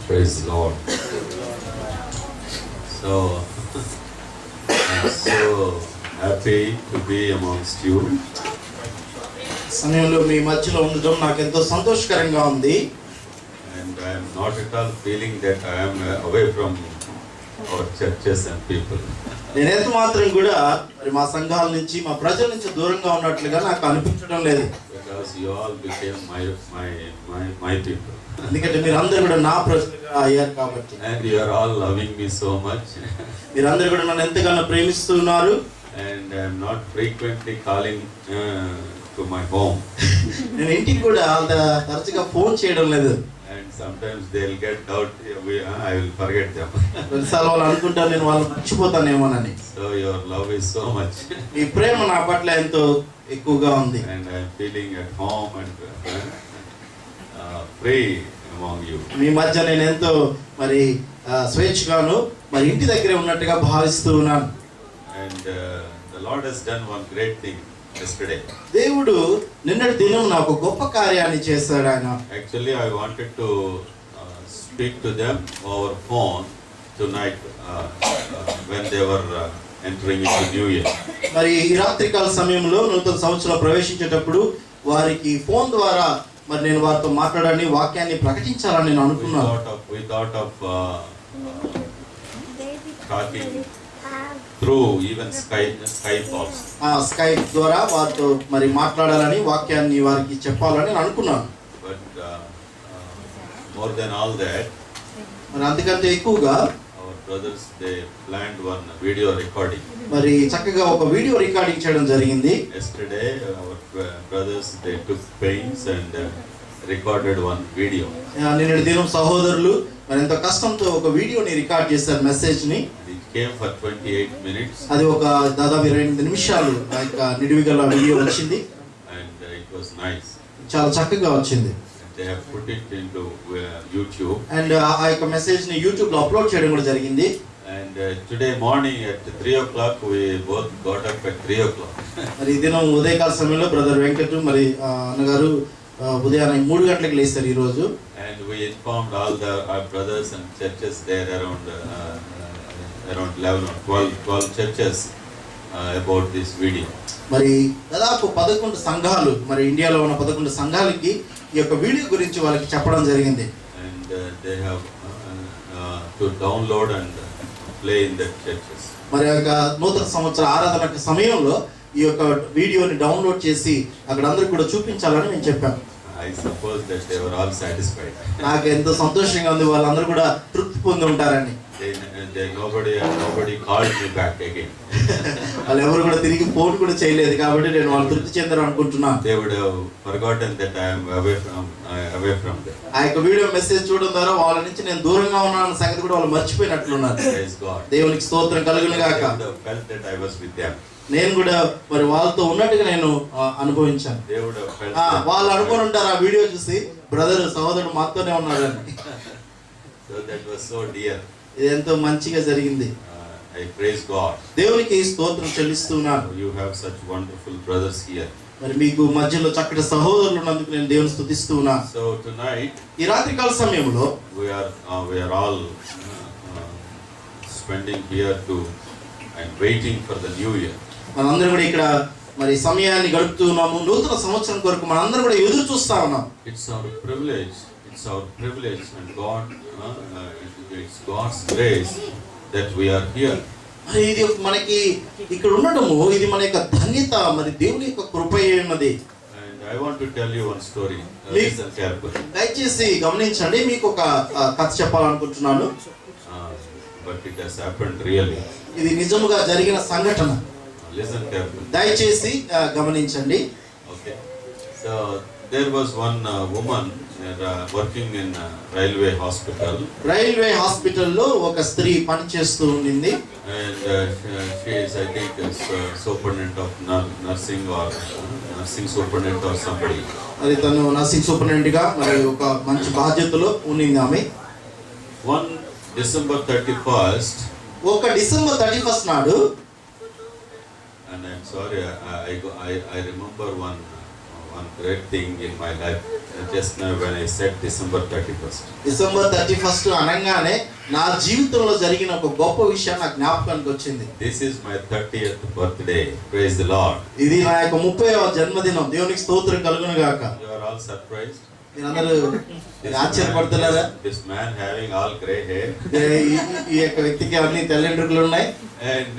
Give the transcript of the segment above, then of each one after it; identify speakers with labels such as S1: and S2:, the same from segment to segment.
S1: Praise the Lord. So, I'm so happy to be amongst you.
S2: సమయంలో మీ మధ్యలో ఉండడం నాకు ఎంతో సంతోషకరంగా ఉంది.
S1: And I am not at all feeling that I am away from our churches and people.
S2: నేను ఎంత మాత్రం కూడా మరి మా సంఘాల నుంచి మా ప్రజల నుంచి దూరంగా ఉన్నట్లుగా నాకు అనిపించడం లేదు.
S1: Because you all became my people.
S2: ఎందుకంటే మీరందరూ కూడా నా ప్రజలుగా అయ్యారు కాబట్టి.
S1: And you are all loving me so much.
S2: మీరందరూ కూడా నన్ను ఎంతగానో ప్రేమిస్తున్నారు.
S1: And I am not frequently calling to my home.
S2: నేను ఇంటికి కూడా అంత తరచుగా ఫోన్ చేయడం లేదు.
S1: And sometimes they'll get doubt. I will forget them.
S2: కొన్నిసార్లు వాళ్ళు అనుకుంటారు నేను వాళ్ళు మర్చిపోతానేమోనని.
S1: So your love is so much.
S2: మీ ప్రేమ నా పట్ల ఎంతో ఎక్కువగా ఉంది.
S1: And I am feeling at home and free among you.
S2: మీ మధ్య నేను ఎంతో మరి స్వేచ్ఛగాను మరి ఇంటి దగ్గరే ఉన్నట్టుగా భావిస్తూ ఉన్నాను.
S1: And the Lord has done one great thing yesterday.
S2: దేవుడు నిన్నటి దినం నాకు గొప్ప కార్యాన్ని చేశాడు ఆయన.
S1: Actually, I wanted to speak to them over phone tonight when they were entering into New Year.
S2: మరి ఈ రాత్రికాల సమయంలో నూతన సంవత్సరంలో ప్రవేశించేటప్పుడు వారికి ఫోన్ ద్వారా మరి నేను వారితో మాట్లాడాలని వాక్యాన్ని ప్రకటించాలని నేను అనుకున్నాను.
S1: We thought of talking through even Skype also.
S2: Skype ద్వారా వారితో మరి మాట్లాడాలని వాక్యాన్ని వారికి చెప్పాలని నేను అనుకున్నాను.
S1: But more than all that,
S2: మరి అంతకంటే ఎక్కువగా
S1: our brothers they planned one video recording.
S2: మరి చక్కగా ఒక వీడియో రికార్డింగ్ చేయడం జరిగింది.
S1: Yesterday our brothers they took pains and recorded one video.
S2: నిన్నటి దినం సహోదరులు మరి ఎంతో కష్టంతో ఒక వీడియోని రికార్డ్ చేశారు, మెసేజ్ ని.
S1: It came for 28 minutes.
S2: అది ఒక దాదాపు 28 నిమిషాలు ఆ యొక్క నిడివిగల వీడియో వచ్చింది.
S1: And it was nice.
S2: చాలా చక్కగా వచ్చింది.
S1: They have put it into YouTube.
S2: And ఆ యొక్క మెసేజ్ ని యూట్యూబ్ లో అప్లోడ్ చేయడం కూడా జరిగింది.
S1: And today morning at 3 o'clock we both got up at 3 o'clock.
S2: మరి ఈ దినం ఉదయకాల సమయంలో బ్రదర్ వెంకట్ మరి అన్నగారు ఉదయాన్నే 3 గంటలకు లేస్తారు ఈ రోజు.
S1: And we informed all our brothers and churches there around 11 or 12 churches about this video.
S2: మరి దాదాపు 11 సంఘాలు మరి ఇండియాలో ఉన్న 11 సంఘాలకి ఈ యొక్క వీడియో గురించి వాళ్ళకి చెప్పడం జరిగింది.
S1: And they have to download and play in the churches.
S2: మరి యొక్క నూతన సంవత్సర ఆరాధన సమయంలో ఈ యొక్క వీడియోని డౌన్లోడ్ చేసి అక్కడ అందరికి కూడా చూపించాలని నేను చెప్పాను.
S1: I suppose that they were all satisfied.
S2: నాకు ఎంతో సంతోషంగా ఉంది, వాళ్ళందరూ కూడా తృప్తి పొంది ఉంటారని.
S1: Nobody called me back again.
S2: వాళ్ళు ఎవరు కూడా తిరిగి ఫోన్ కూడా చేయలేదు కాబట్టి నేను వాళ్ళు తృప్తి చెందారు అనుకుంటున్నాను.
S1: They would have forgotten that I am away from them.
S2: ఆ యొక్క వీడియో మెసేజ్ చూడడం ద్వారా వాళ్ళ నుంచి నేను దూరంగా ఉన్నానన్న సంగతి కూడా వాళ్ళు మర్చిపోయినట్లున్నారు.
S1: Praise God.
S2: దేవునికి స్తోత్రం కలుగును గాక.
S1: They felt that I was with them.
S2: నేను కూడా మరి వాళ్ళతో ఉన్నట్టుగా నేను అనుభవించాను.
S1: They would have felt
S2: వాళ్ళు అనుకుని ఉంటారు ఆ వీడియో చూసి బ్రదర్ సహోదరుడు మాతోనే ఉన్నారని.
S1: So that was so dear.
S2: ఇది ఎంతో మంచిగా జరిగింది.
S1: I praise God.
S2: దేవునికి స్తోత్రం చెల్లిస్తున్నాను.
S1: You have such wonderful brothers here.
S2: మరి మీకు మధ్యలో చక్కటి సహోదరులు ఉన్నందుకు నేను దేవుని స్తుతిస్తున్నాను.
S1: So tonight
S2: ఈ రాత్రికాల సమయంలో
S1: we are all spending here to and waiting for the new year.
S2: మనందరం కూడా ఇక్కడ మరి సమయాన్ని గడుపుతున్నాము. నూతన సంవత్సరం కొరకు మనందరం కూడా ఎదురు చూస్తా ఉన్నాం.
S1: It's our privilege and God it's God's grace that we are here.
S2: మరి ఇది మనకి ఇక్కడ ఉండడము ఇది మన యొక్క ధన్యత, మరి దేవుని యొక్క కృప ఉన్నది.
S1: And I want to tell you one story. Listen carefully.
S2: దయచేసి గమనించండి, మీకు ఒక కథ చెప్పాలనుకుంటున్నాను.
S1: But it has happened really.
S2: ఇది నిజముగా జరిగిన సంఘటన.
S1: Listen carefully.
S2: దయచేసి గమనించండి.
S1: Okay. So there was one woman working in railway hospital.
S2: Railway హాస్పిటల్లో ఒక స్త్రీ పని చేస్తూ ఉండింది.
S1: And she is I think superintendent of nursing or nursing superintendent or somebody.
S2: అది తను నర్సింగ్ సూపరింటెండెంట్ గా మరి ఒక మంచి బాధ్యతలో ఉండింది ఆమె.
S1: One December 31st.
S2: ఒక డిసెంబర్ 31st నాడు.
S1: And I'm sorry, I remember one great thing in my life just now when I said December 31st.
S2: December 31st అనగానే నా జీవితంలో జరిగిన ఒక గొప్ప విషయం నాకు జ్ఞాపకానికి వచ్చింది.
S1: This is my 30th birthday. Praise the Lord.
S2: ఇది నా యొక్క 30వ జన్మదినం. దేవునికి స్తోత్రం కలుగును గాక.
S1: You are all surprised.
S2: మీరందరూ ఆశ్చర్యపడుతున్నారా?
S1: This man having all gray hair
S2: ఈ యొక్క వ్యక్తికి అన్ని తెల్లెంట్రుకలు ఉన్నాయి
S1: and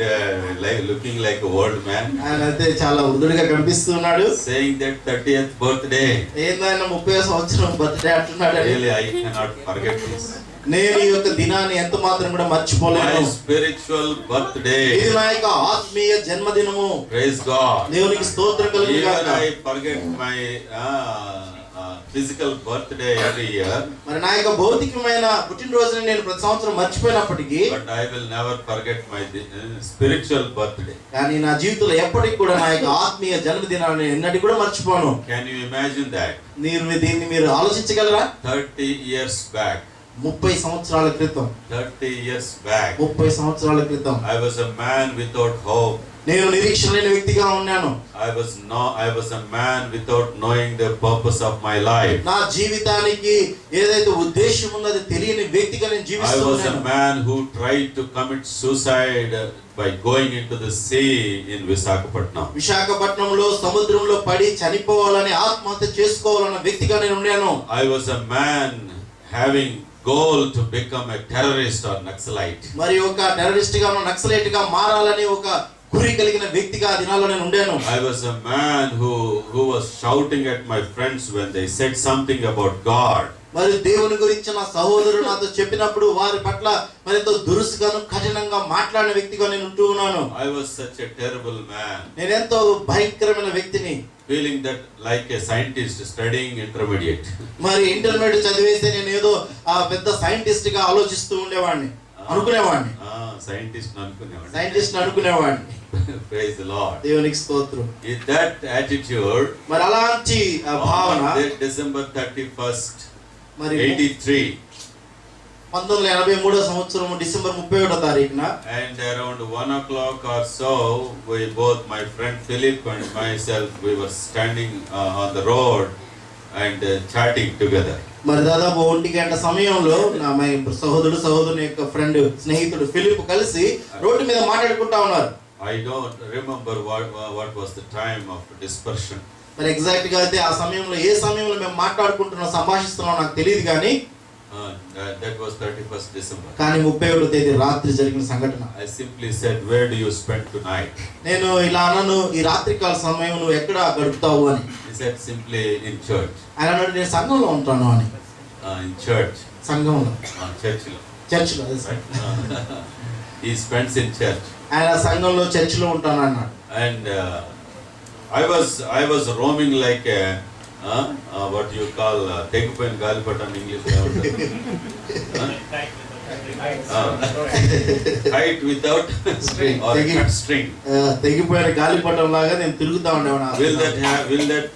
S1: like looking like a old man.
S2: ఆయన అయితే చాలా వృద్ధుడిగా కనిపిస్తున్నాడు.
S1: Saying that 30th birthday.
S2: ఏందైనా 30వ సంవత్సరం బర్త్డే అంటున్నాడు.
S1: Really I cannot forget this.
S2: నేను ఈ యొక్క దినాన్ని ఎంత మాత్రం కూడా మర్చిపోలేను.
S1: My spiritual birthday.
S2: ఇది నా యొక్క ఆత్మీయ జన్మదినము.
S1: Praise God.
S2: దేవునికి స్తోత్రం కలుగును గాక.
S1: I forget my physical birthday every year.
S2: మరి నా యొక్క భౌతికమైన పుట్టినరోజుని నేను ప్రతి సంవత్సరం మర్చిపోయినప్పటికీ
S1: But I will never forget my spiritual birthday.
S2: కానీ నా జీవితంలో ఎప్పటికీ కూడా నా యొక్క ఆత్మీయ జన్మదినాన్ని ఎన్నటికీ కూడా మర్చిపోను.
S1: Can you imagine that?
S2: దీన్ని మీరు ఆలోచించగలరా?
S1: 30 years back.
S2: 30 సంవత్సరాల క్రితం.
S1: 30 years back.
S2: 30 సంవత్సరాల క్రితం
S1: I was a man without hope.
S2: నేను నిరీక్షణ లేని వ్యక్తిగా ఉన్నాను.
S1: I was a man without knowing the purpose of my life.
S2: నా జీవితానికి ఏదైతే ఉద్దేశం ఉందో అది తెలియని వ్యక్తిగా నేను
S1: I
S2: జీవిస్తున్నాను.
S1: was a man who tried to commit suicide by going into the sea in Visakhapatnam.
S2: విశాఖపట్నంలో సముద్రంలో పడి చనిపోవాలని ఆత్మహత్య చేసుకోవాలన్న వ్యక్తిగా నేను ఉన్నాను.
S1: I was a man having goal to become a terrorist or Naxalite.
S2: మరి ఒక టెర్రరిస్ట్ గా నక్సలైట్ గా మారాలని ఒక గురి కలిగిన వ్యక్తిగా ఆ దినాల్లో నేను ఉండాను.
S1: I was a man who was shouting at my friends when they said something about God.
S2: మరి దేవుని గురించి నా సహోదరుడు నాతో చెప్పినప్పుడు వారి పట్ల మరింత దురుసుగాను కఠినంగా మాట్లాడిన వ్యక్తిగా నేను ఉంటూ ఉన్నాను.
S1: I was such a terrible man.
S2: నేను ఎంతో భయంకరమైన వ్యక్తిని.
S1: Feeling that like a scientist studying intermediate.
S2: మరి ఇంటర్మీడియట్ చదివేస్తే నేను ఏదో ఆ పెద్ద సైంటిస్ట్ గా ఆలోచిస్తూ ఉండేవాడిని, అనుకునేవాడిని.
S1: సైంటిస్ట్ అనుకునేవాడిని.
S2: సైంటిస్ట్ అనుకునేవాడిని.
S1: Praise the Lord.
S2: దేవునికి స్తోత్రం.
S1: With that attitude,
S2: మరి అలాంటి భావన
S1: December 31st,
S2: మరి
S1: 83.
S2: 1983 సంవత్సరం డిసెంబర్ 31వ తారీఖున
S1: And around 1 o'clock or so, we both, my friend Philip and myself, we were standing on the road and chatting together.
S2: మరి దాదాపు 1 గంట సమయంలో నా సహోదరుని యొక్క ఫ్రెండ్ స్నేహితుడు ఫిలిప్ కలిసి రోడ్డు మీద మాట్లాడుకుంటా ఉన్నారు.
S1: I don't remember what was the time of dispersion.
S2: మరి ఎగ్జాక్ట్ గా అయితే ఆ సమయంలో ఏ సమయంలో మేము మాట్లాడుకుంటున్నాం సంభాషిస్తున్నాం నాకు తెలియదు కానీ
S1: that was 31st December.
S2: కానీ 31వ తేదీ రాత్రి జరిగిన సంఘటన.
S1: I simply said, where do you spend tonight?
S2: నేను ఇలా అన్నాను, ఈ రాత్రికాల సమయం నువ్వు ఎక్కడ గడుపుతావు అని.
S1: He said simply in church.
S2: ఆయన అన్నాడు నేను సంఘంలో ఉంటాను అని.
S1: In church.
S2: సంఘంలో.
S1: చర్చిలో.
S2: చర్చిలో.
S1: He spends in church.
S2: ఆయన సంఘంలో చర్చిలో ఉంటాను అన్నాడు.
S1: And I was roaming like a what you call tegupain galipatan in English. Kite without string or cut string.
S2: తెగిపోయిన గాలిపటం లాగా నేను తిరుగుతా ఉండేవాడు.
S1: Will that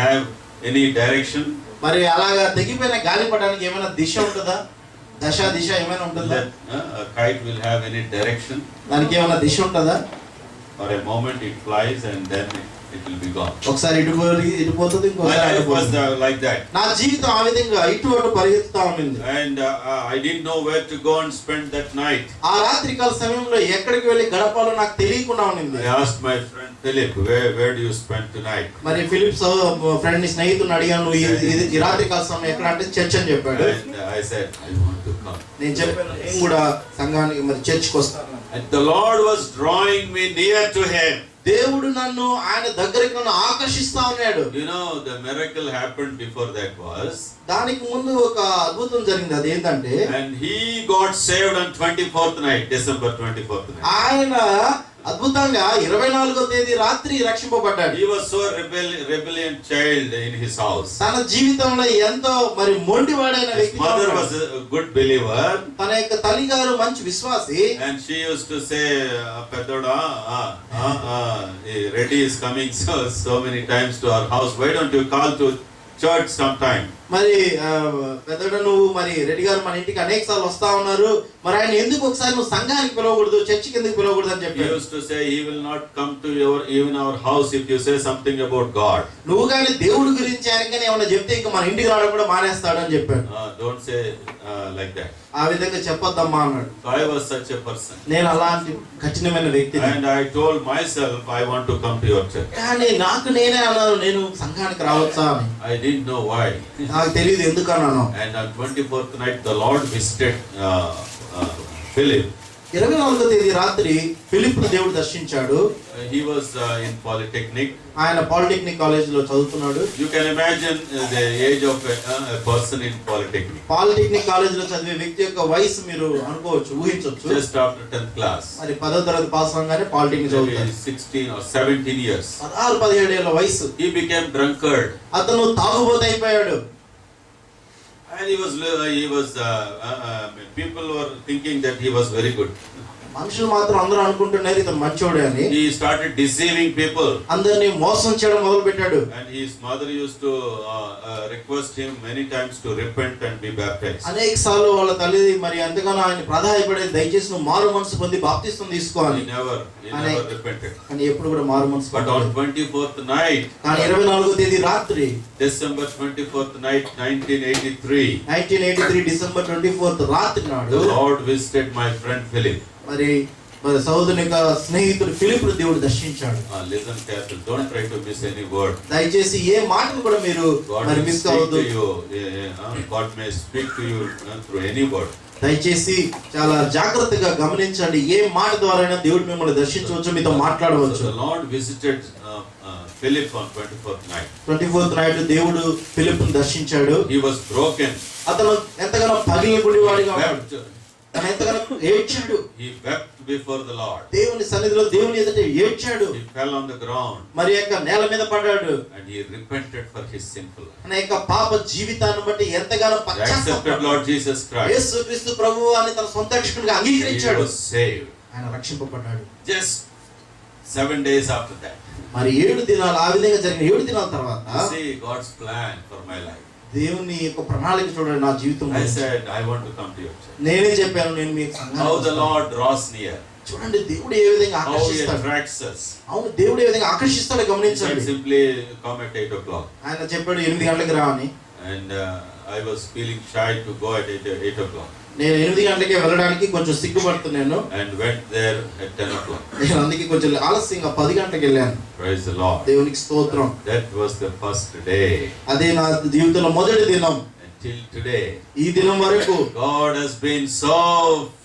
S1: have any direction?
S2: మరి అలాగా తెగిపోయిన గాలిపటానికి ఏమైనా దిశ ఉంటుందా? దిశ ఏమైనా ఉంటుందా?
S1: Kite will have any direction?
S2: దానికి ఏమైనా దిశ ఉంటుందా?
S1: For a moment it flies and then it will be gone.
S2: ఒకసారి ఇటు పోతుంది, ఇంకోసారి
S1: it was like that.
S2: నా జీవితం ఆ విధంగా ఇటు అటు పరిగెత్తుతా ఉంది.
S1: And I didn't know where to go and spend that night.
S2: ఆ రాత్రికాల సమయంలో ఎక్కడికి వెళ్ళి గడపాలో నాకు తెలియకుండా ఉంది.
S1: I asked my friend Philip, where do you spend tonight?
S2: మరి ఫిలిప్ ఫ్రెండ్ ని స్నేహితుని అడిగాను, ఈ రాత్రికాల సమయం ఎక్కడ అంటే చర్చ్ అని చెప్పాడు.
S1: And I said I want to come.
S2: నేను చెప్పాను నేను కూడా సంఘానికి మరి చర్చికి వస్తాను.
S1: And the Lord was drawing me near to him.
S2: దేవుడు నన్ను ఆయన దగ్గరికి నన్ను ఆకర్షిస్తా ఉన్నాడు.
S1: You know, the miracle happened before that was.
S2: దానికి ముందు ఒక అద్భుతం జరిగింది. అది ఏంటంటే
S1: And he got saved on 24th night, December 24th night.
S2: ఆయన అద్భుతంగా 24వ తేదీ రాత్రి రక్షింపబడ్డాడు.
S1: He was so rebellious child in his house.
S2: తన జీవితంలో ఎంతో మరి మొండివాడైన వ్యక్తి.
S1: His mother was a good believer.
S2: తన యొక్క తల్లి గారు మంచి విశ్వాసి.
S1: And she used to say, Pedoda, Reddy is coming so many times to our house. Why don't you call to church sometime?
S2: మరి పెద్దడు నువ్వు మరి రెడ్డి గారు మన ఇంటికి అనేక సార్లు వస్తా ఉన్నారు, మరి ఆయన ఎందుకు ఒకసారి నువ్వు సంఘానికి పిలవకూడదు, చర్చికి ఎందుకు పిలవకూడదు అని
S1: He
S2: చెప్పారు.
S1: used to say, he will not come to even our house if you say something about God.
S2: నువ్వు కానీ దేవుడి గురించి ఆయన కానీ ఏమైనా చెప్తే ఇంకా మన ఇంటికి రావడం కూడా మానేస్తాడు అని చెప్పాడు.
S1: Don't say like that.
S2: ఆ విధంగా చెప్పొద్దమ్మా అన్నాడు.
S1: So I was such a person.
S2: నేను అలాంటి కఠినమైన వ్యక్తిని.
S1: And I told myself, I want to come to your church.
S2: కానీ నాకు నేనే అన్నాను, నేను సంఘానికి రావచ్చా అని.
S1: I didn't know why.
S2: నాకు తెలియదు ఎందుకు అన్నాను.
S1: And on 24th night, the Lord visited Philip.
S2: 24వ తేదీ రాత్రి ఫిలిప్ను దేవుడు దర్శించాడు.
S1: He was in Polytechnic.
S2: ఆయన పాలిటెక్నిక్ కాలేజ్ లో చదువుతున్నాడు.
S1: You can imagine the age of a person in Polytechnic.
S2: Polytechnic college లో చదివే వ్యక్తి యొక్క వయసు మీరు అనుకోవచ్చు, ఊహించవచ్చు.
S1: Just after 10th class.
S2: మరి 10వ తరగతి పాస్ అవగానే పాలిటెక్నిక్ చదువుతాడు.
S1: 16 or 17 years.
S2: 16-17 ఏళ్ల వయసు.
S1: He became drunkard.
S2: అతను తాగుబోతు అయిపోయాడు.
S1: And people were thinking that he was very good.
S2: మనుషులు మాత్రం అందరూ అనుకుంటున్నారు ఇతను మంచోడే అని.
S1: He started deceiving people.
S2: అందరినీ మోసం చేయడం మొదలు పెట్టాడు.
S1: And his mother used to request him many times to repent and be baptized.
S2: అనేక సార్లు వాళ్ళ తల్లి మరి ఎంతగానో ఆయన ప్రాధాయపడేది, దయచేసి నువ్వు మారు మనసు పొంది బాప్తిస్మం తీసుకోవాలి.
S1: He never repented.
S2: కానీ ఎప్పుడు కూడా మారు మనసు
S1: But on 24th night,
S2: కానీ 24వ తేదీ రాత్రి,
S1: December 24th night 1983,
S2: December 24th రాత్రి నాడు
S1: the Lord visited my friend Philip.
S2: మరి సహోదరుని యొక్క స్నేహితుడు ఫిలిప్ను దేవుడు దర్శించాడు.
S1: Listen carefully, don't try to miss any word.
S2: దయచేసి ఏ మాటను కూడా మీరు మరి మిస్ అవ్వద్దు.
S1: God may speak to you through any word.
S2: దయచేసి చాలా జాగ్రత్తగా గమనించండి, ఏ మాట ద్వారా దేవుడు మిమ్మల్ని దర్శించవచ్చు, మీతో మాట్లాడవచ్చు.
S1: The Lord visited Philip on 24th night.
S2: 24th night దేవుడు ఫిలిప్ను దర్శించాడు.
S1: He was broken.
S2: అతను ఎంతగానో పగిలిపోయేవాడిగా ఉన్నాడు. తను ఎంతగానో ఏడ్చాడు.
S1: He wept before the Lord.
S2: దేవుని సన్నిధిలో దేవుని ఎదుట ఏడ్చాడు.
S1: He fell on the ground.
S2: మరి యొక్క నేల మీద పడ్డాడు.
S1: And he repented for his sinful life.
S2: తన యొక్క పాప జీవితాన్ని బట్టి ఎంతగానో
S1: accepted Lord Jesus Christ.
S2: యేసుక్రీస్తు ప్రభువు అని తన సొంత రక్షకునిగా అంగీకరించాడు.
S1: He was saved.
S2: ఆయన రక్షింపబడ్డాడు.
S1: Just 7 days after that.
S2: మరి 7 దినాలు ఆ విధంగా జరిగిన 7 దినాల తర్వాత
S1: See God's plan for my life.
S2: దేవుని యొక్క ప్రణాళిక చూడండి నా జీవితంలో.
S1: I said I want to come to your church.
S2: నేనే చెప్పాను నేను మీకు
S1: How the Lord draws near.
S2: చూడండి దేవుడు ఏ విధంగా
S1: How he
S2: ఆకర్షిస్తాడు.
S1: attracts us.
S2: అవును దేవుడు ఏ విధంగా ఆకర్షిస్తాడో గమనించండి.
S1: Simply come at 8 o'clock.
S2: ఆయన చెప్పాడు 8 గంటలకు రా అని.
S1: And I was feeling shy to go at 8 o'clock.
S2: నేను 8 గంటలకే వెళ్ళడానికి కొంచెం సిగ్గుపడుతున్నాను.
S1: And went there at 10 o'clock.
S2: నేను అందుకే కొంచెం ఆలస్యంగా 10 గంటలకు వెళ్ళాను.
S1: Praise the Lord.
S2: దేవునికి స్తోత్రం.
S1: That was the first day.
S2: అదే నా జీవితంలో మొదటి దినం.
S1: Until today.
S2: ఈ దినం వరకు
S1: God has been so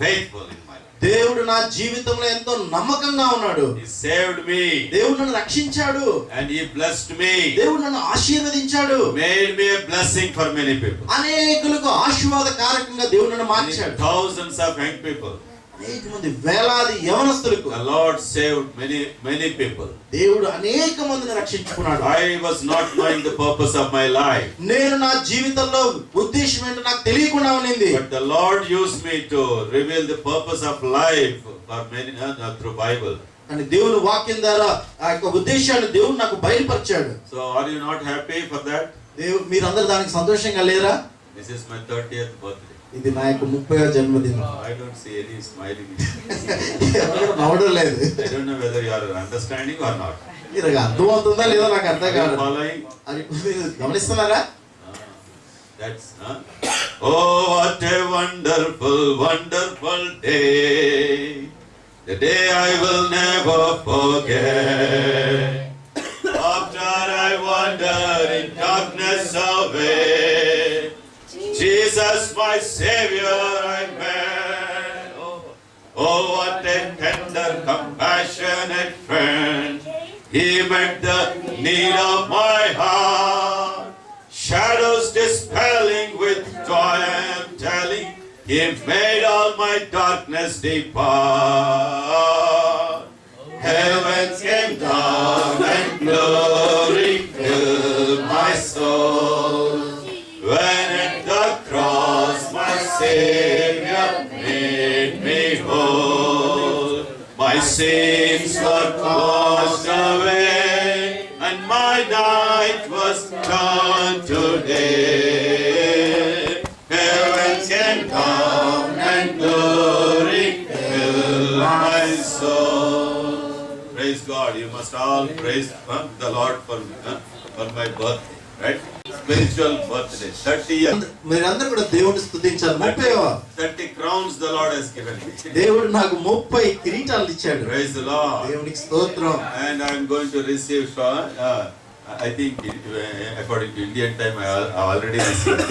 S1: faithful in my life.
S2: దేవుడు నా జీవితంలో ఎంతో నమ్మకంగా ఉన్నాడు.
S1: He saved me.
S2: దేవుడు నన్ను రక్షించాడు.
S1: And he blessed me.
S2: దేవుడు నన్ను ఆశీర్వదించాడు.
S1: Made me a blessing for many people.
S2: అనేకులకు ఆశీర్వాదకారకంగా దేవుడు నన్ను మార్చాడు.
S1: Thousands of young people.
S2: అనేక మంది వేలాది యవనస్తులకు
S1: The Lord saved many people.
S2: దేవుడు అనేక మందిని రక్షించుకున్నాడు.
S1: I was not knowing the purpose of my life.
S2: నేను నా జీవితంలో ఉద్దేశం ఏంటో నాకు తెలియకుండా ఉండింది.
S1: But the Lord used me to reveal the purpose of life for many through Bible.
S2: కానీ దేవుని వాక్యం ద్వారా ఆ యొక్క ఉద్దేశాన్ని దేవుడు నాకు బయలుపరిచాడు.
S1: So are you not happy for that?
S2: మీరందరూ దానికి సంతోషంగా లేరా?
S1: This is my 30th birthday.
S2: ఇది నా యొక్క 30వ జన్మదినం.
S1: I don't see any smiling.
S2: ఎవరు నవ్వడం లేదు.
S1: I don't know whether you are understanding or not.
S2: మీరు అర్థమవుతుందా లేదా నాకు అర్థం కాదు.
S1: Following?
S2: అది మీరు గమనిస్తున్నారా?
S1: That's oh what a wonderful day. The day I will never forget. After I wandered in darkness away, Jesus my Savior I met. Oh what a tender compassionate friend. He met the need of my heart. Shadows dispelling with joy I am telling. He made all my darkness depart. Heavens came down and glory filled my soul. When at the cross my Savior made me whole. My sins were washed away and my night was turned to day. God. You must all praise the Lord for my birthday, right? Spiritual birthday. 30 years.
S2: మీరందరూ కూడా దేవుడిని స్తుతించాలి.
S1: 30 crowns the Lord has given me.
S2: దేవుడు నాకు 30 కిరీటాలు ఇచ్చాడు.
S1: Praise the Lord.
S2: దేవునికి స్తోత్రం.
S1: And I am going to receive I think according to Indian time I already received.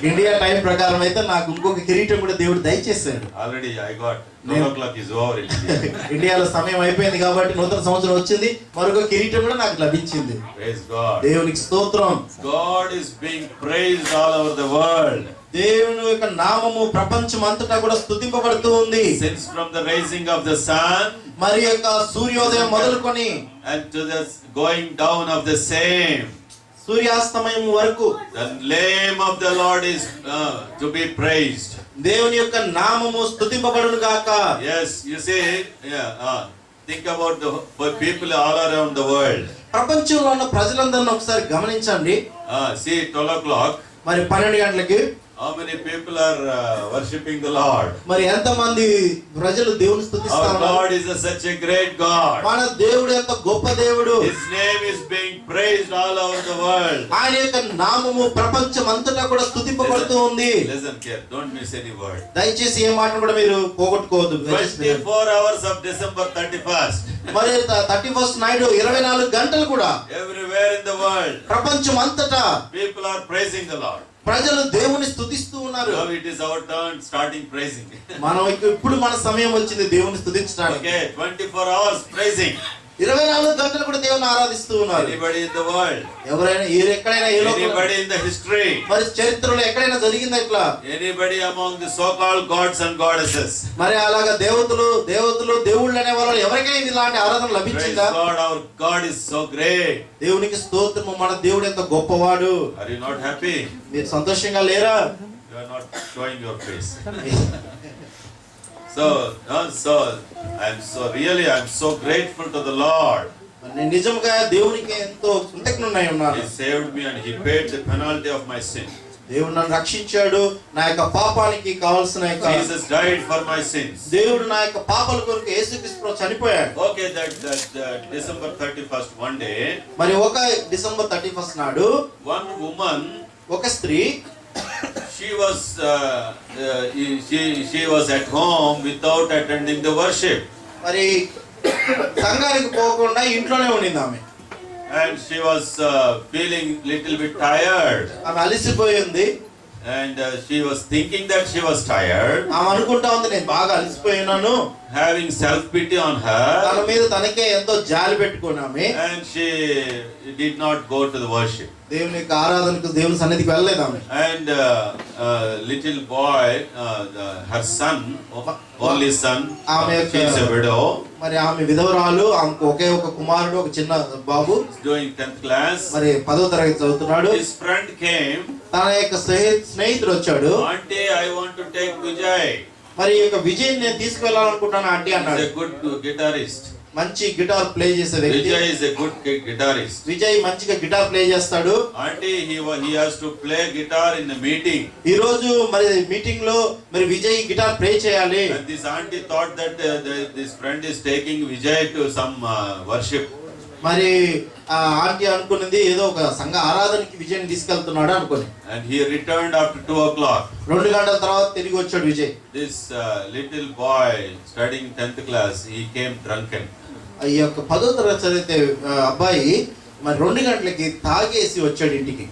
S2: India time ప్రకారం అయితే నాకు ఇంకొక కిరీటం కూడా దేవుడు దయచేశాడు.
S1: Already I got 12 o'clock is over in India.
S2: ఇండియాలో సమయం అయిపోయింది కాబట్టి నూతన సంవత్సరం వచ్చింది. మరొక కిరీటం కూడా నాకు లభించింది.
S1: Praise God.
S2: దేవునికి స్తోత్రం.
S1: God is being praised all over the world.
S2: దేవుని యొక్క నామము ప్రపంచం అంతటా కూడా స్తుతింపబడుతూ ఉంది.
S1: Since from the rising of the sun
S2: మరి యొక్క సూర్యోదయం మొదలుకొని
S1: and to the going down of the same,
S2: సూర్యాస్తమయం వరకు
S1: the name of the Lord is to be praised.
S2: దేవుని యొక్క నామము స్తుతింపబడును గాక.
S1: Yes, you see, think about the people all around the world.
S2: ప్రపంచంలో ఉన్న ప్రజలందరిని ఒకసారి గమనించండి.
S1: See 12 o'clock.
S2: మరి 12 గంటలకి
S1: How many people are worshipping the Lord?
S2: మరి ఎంత మంది ప్రజలు దేవుని స్తుతిస్తా
S1: Our
S2: ఉన్నారు?
S1: God is such a great God.
S2: మన దేవుడు ఎంత గొప్ప దేవుడు.
S1: His name is being praised all over the world.
S2: ఆయన యొక్క నామము ప్రపంచం అంతటా కూడా స్తుతింపబడుతూ ఉంది.
S1: Listen here, don't miss any word.
S2: దయచేసి ఏ మాటను కూడా మీరు పోగొట్టుకోవద్దు.
S1: 24 hours of December 31st.
S2: మరి 31st నైట్ 24 గంటలు కూడా
S1: Everywhere in the world,
S2: ప్రపంచం అంతటా
S1: people are praising the Lord.
S2: ప్రజలు దేవుని స్తుతిస్తూ ఉన్నారు.
S1: Now it is our turn starting praising.
S2: మనం ఇప్పుడు మన సమయం వచ్చింది దేవుని స్తుతించడానికి.
S1: Okay, 24 hours praising.
S2: 24 గంటలు కూడా దేవుని ఆరాధిస్తూ ఉన్నారు.
S1: Anybody in the world?
S2: ఎవరైనా ఎక్కడైనా ఏ లోకంలో
S1: Anybody in the history?
S2: మరి చరిత్రలో ఎక్కడైనా జరిగిందా ఇట్లా?
S1: Anybody among the so-called gods and goddesses?
S2: మరి అలాగా దేవతలు దేవుళ్ళు అనే వాళ్ళు ఎవరికైనా ఇలాంటి ఆరాధన
S1: Praise
S2: లభించిందా?
S1: God, our God is so great.
S2: దేవునికి స్తోత్రము. మన దేవుడు ఎంత గొప్పవాడు.
S1: Are you not happy?
S2: మీరు సంతోషంగా లేరా?
S1: You are not showing your face. So I'm so grateful to the Lord.
S2: నేను నిజంగా దేవునికి ఎంతో కృతజ్ఞుడై ఉన్నాను.
S1: He saved me and He paid the penalty of my sin.
S2: దేవుడు నన్ను రక్షించాడు. నా యొక్క పాపానికి కావాల్సిన
S1: Jesus died for my sins.
S2: దేవుడు నా యొక్క పాపాల కొరకు యేసుక్రీస్తు చనిపోయాడు.
S1: Okay, that December 31st, one day,
S2: మరి ఒక డిసెంబర్ 31st నాడు
S1: one woman,
S2: ఒక స్త్రీ
S1: she was at home without attending the worship.
S2: మరి సంఘానికి పోకుండా ఇంట్లోనే ఉండింది ఆమె.
S1: And she was feeling little bit tired.
S2: ఆమె అలసిపోయింది.
S1: And she was thinking that she was tired.
S2: ఆమె అనుకుంటా ఉంది నేను బాగా అలసిపోయినాను.
S1: Having self pity on her.
S2: తన మీద తనకే ఎంతో జాలి పెట్టుకొని ఆమె.
S1: And she did not go to the worship.
S2: దేవుని యొక్క ఆరాధనకు దేవుని సన్నిధికి వెళ్ళలేదు ఆమె.
S1: And little boy, her son, only son, she is a widow.
S2: మరి ఆమె విధవరాలు. ఆమెకు ఒకే ఒక కుమారుడు, ఒక చిన్న బాబు.
S1: Doing 10th class.
S2: మరి 10వ తరగతి చదువుతున్నాడు.
S1: His friend came.
S2: తన యొక్క స్నేహితుడు వచ్చాడు.
S1: Auntie, I want to take Vijay.
S2: మరి ఈ యొక్క విజయ్ నేను తీసుకువెళ్ళాలనుకుంటున్నాను ఆంటీ అన్నాడు.
S1: He's a good guitarist.
S2: మంచి గిటార్ ప్లే చేసే వ్యక్తి.
S1: Vijay is a good guitarist.
S2: Vijay మంచిగా గిటార్ ప్లే చేస్తాడు.
S1: Auntie, he has to play guitar in the meeting.
S2: ఈ రోజు మరి మీటింగ్ లో మరి విజయ్ గిటార్ ప్లే చేయాలి.
S1: And this auntie thought that this friend is taking Vijay to some worship.
S2: మరి aunty అనుకున్నది ఏదో ఒక సంఘ ఆరాధనకి విజయ్ తీసుకెళ్తున్నాడు అనుకుని.
S1: And he returned after 2 o'clock.
S2: 2 గంటల తర్వాత తిరిగి వచ్చాడు Vijay.
S1: This little boy studying 10th class, he came drunken.
S2: ఈ యొక్క 10వ తరగతి చదివే అబ్బాయి మరి 2 గంటలకి తాగేసి వచ్చాడు ఇంటికి.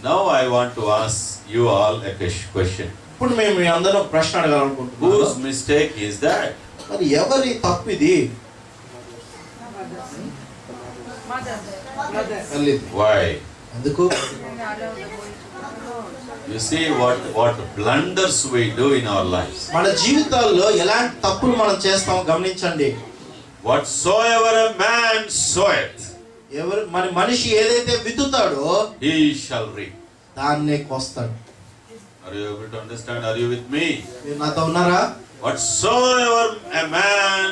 S1: Now I want to ask you all a question.
S2: ఇప్పుడు మేము అందరం ఒక ప్రశ్న అడగాలనుకుంటున్నాం.
S1: Whose mistake is that?
S2: మరి ఎవరి తప్పు ఇది?
S1: Why?
S2: ఎందుకు?
S1: You see what blunders we do in our lives.
S2: మన జీవితాల్లో ఎలాంటి తప్పులు మనం చేస్తామో గమనించండి.
S1: Whatsoever a man soweth,
S2: మరి మనిషి ఏదైతే విత్తుతాడో
S1: he shall reap.
S2: దాన్నే కోస్తాడు.
S1: Are you able to understand? Are you with me?
S2: మీరు నాతో ఉన్నారా?
S1: Whatsoever a man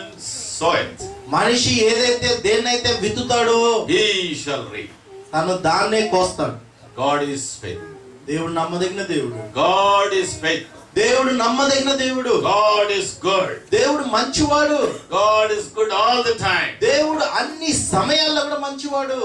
S1: soweth,
S2: మనిషి ఏదైతే దేన్నైతే విత్తుతాడో
S1: he shall reap.
S2: తను దాన్నే కోస్తాడు.
S1: God is faithful.
S2: దేవుడు నమ్మదగిన దేవుడు.
S1: God is faithful.
S2: దేవుడు నమ్మదగిన దేవుడు.
S1: God is good.
S2: దేవుడు మంచివాడు.
S1: God is good all the time.
S2: దేవుడు అన్ని సమయాల్లో కూడా మంచివాడు.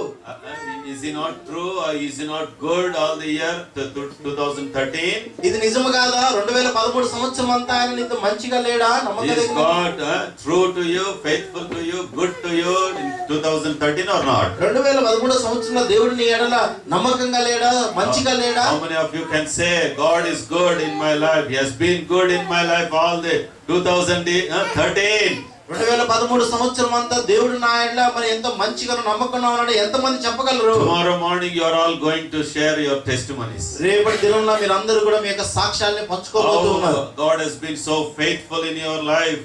S1: Is he not true? Or is he not good all the year 2013?
S2: ఇది నిజము కాదా? 2013 సంవత్సరం అంతా ఆయన నీతో మంచిగా లేడా?
S1: Is
S2: నమ్మదగిన
S1: God true to you, faithful to you, good to you in 2013 or not?
S2: 2013 సంవత్సరంలో దేవుడు నీ ఎడల నమ్మకంగా లేడా? మంచిగా లేడా?
S1: How many of you can say God is good in my life? He has been good in my life all the 2013.
S2: 2013 సంవత్సరం అంతా దేవుడు నా ఎడల మరి ఎంతో మంచిగా నమ్మకంగా ఉన్నాడు ఎంతమంది చెప్పగలరు?
S1: Tomorrow morning you are all going to share your testimonies.
S2: రేపటి దినంలో మీరందరూ కూడా మీ యొక్క సాక్ష్యాలను పంచుకోబోతున్నారు.
S1: God has been so faithful in your life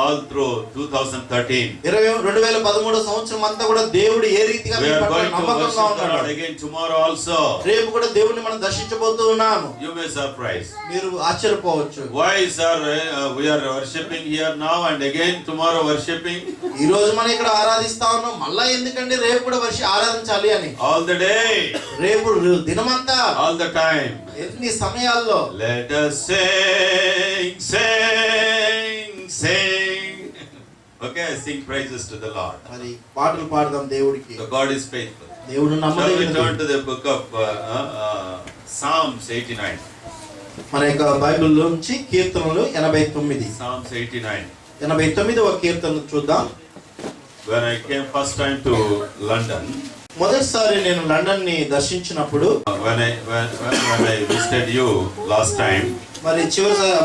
S1: all through 2013.
S2: 2013 సంవత్సరం అంతా కూడా దేవుడు ఏ రీతిగా మీ పట్ల నమ్మకంగా ఉన్నాడు.
S1: Again tomorrow also.
S2: రేపు కూడా దేవుడిని మనం దర్శించబోతూ ఉన్నాము.
S1: You may surprise.
S2: మీరు ఆశ్చర్యపోవచ్చు.
S1: Why sir we are worshiping here now and again tomorrow worshiping?
S2: ఈ రోజు మనం ఇక్కడ ఆరాధిస్తా ఉన్నాం, మళ్ళా ఎందుకంటే రేపు కూడా ఆరాధించాలి అని.
S1: All the day.
S2: రేపు దినమంతా.
S1: All the time.
S2: ఎన్ని సమయాల్లో.
S1: Let us sing, sing, sing. Okay, sing praises to the Lord.
S2: మరి పాటలు పాడదాం దేవుడికి.
S1: So God is faithful.
S2: దేవుడు నమ్మదగిన
S1: Shall we turn to the book of Psalms 89?
S2: మన యొక్క బైబిల్లో నుంచి కీర్తనలు 89.
S1: Psalms 89.
S2: 89వ కీర్తన చూద్దాం.
S1: When I came first time to London,
S2: మొదటిసారి నేను లండన్ ని దర్శించినప్పుడు,
S1: when I visited you last time,
S2: మరి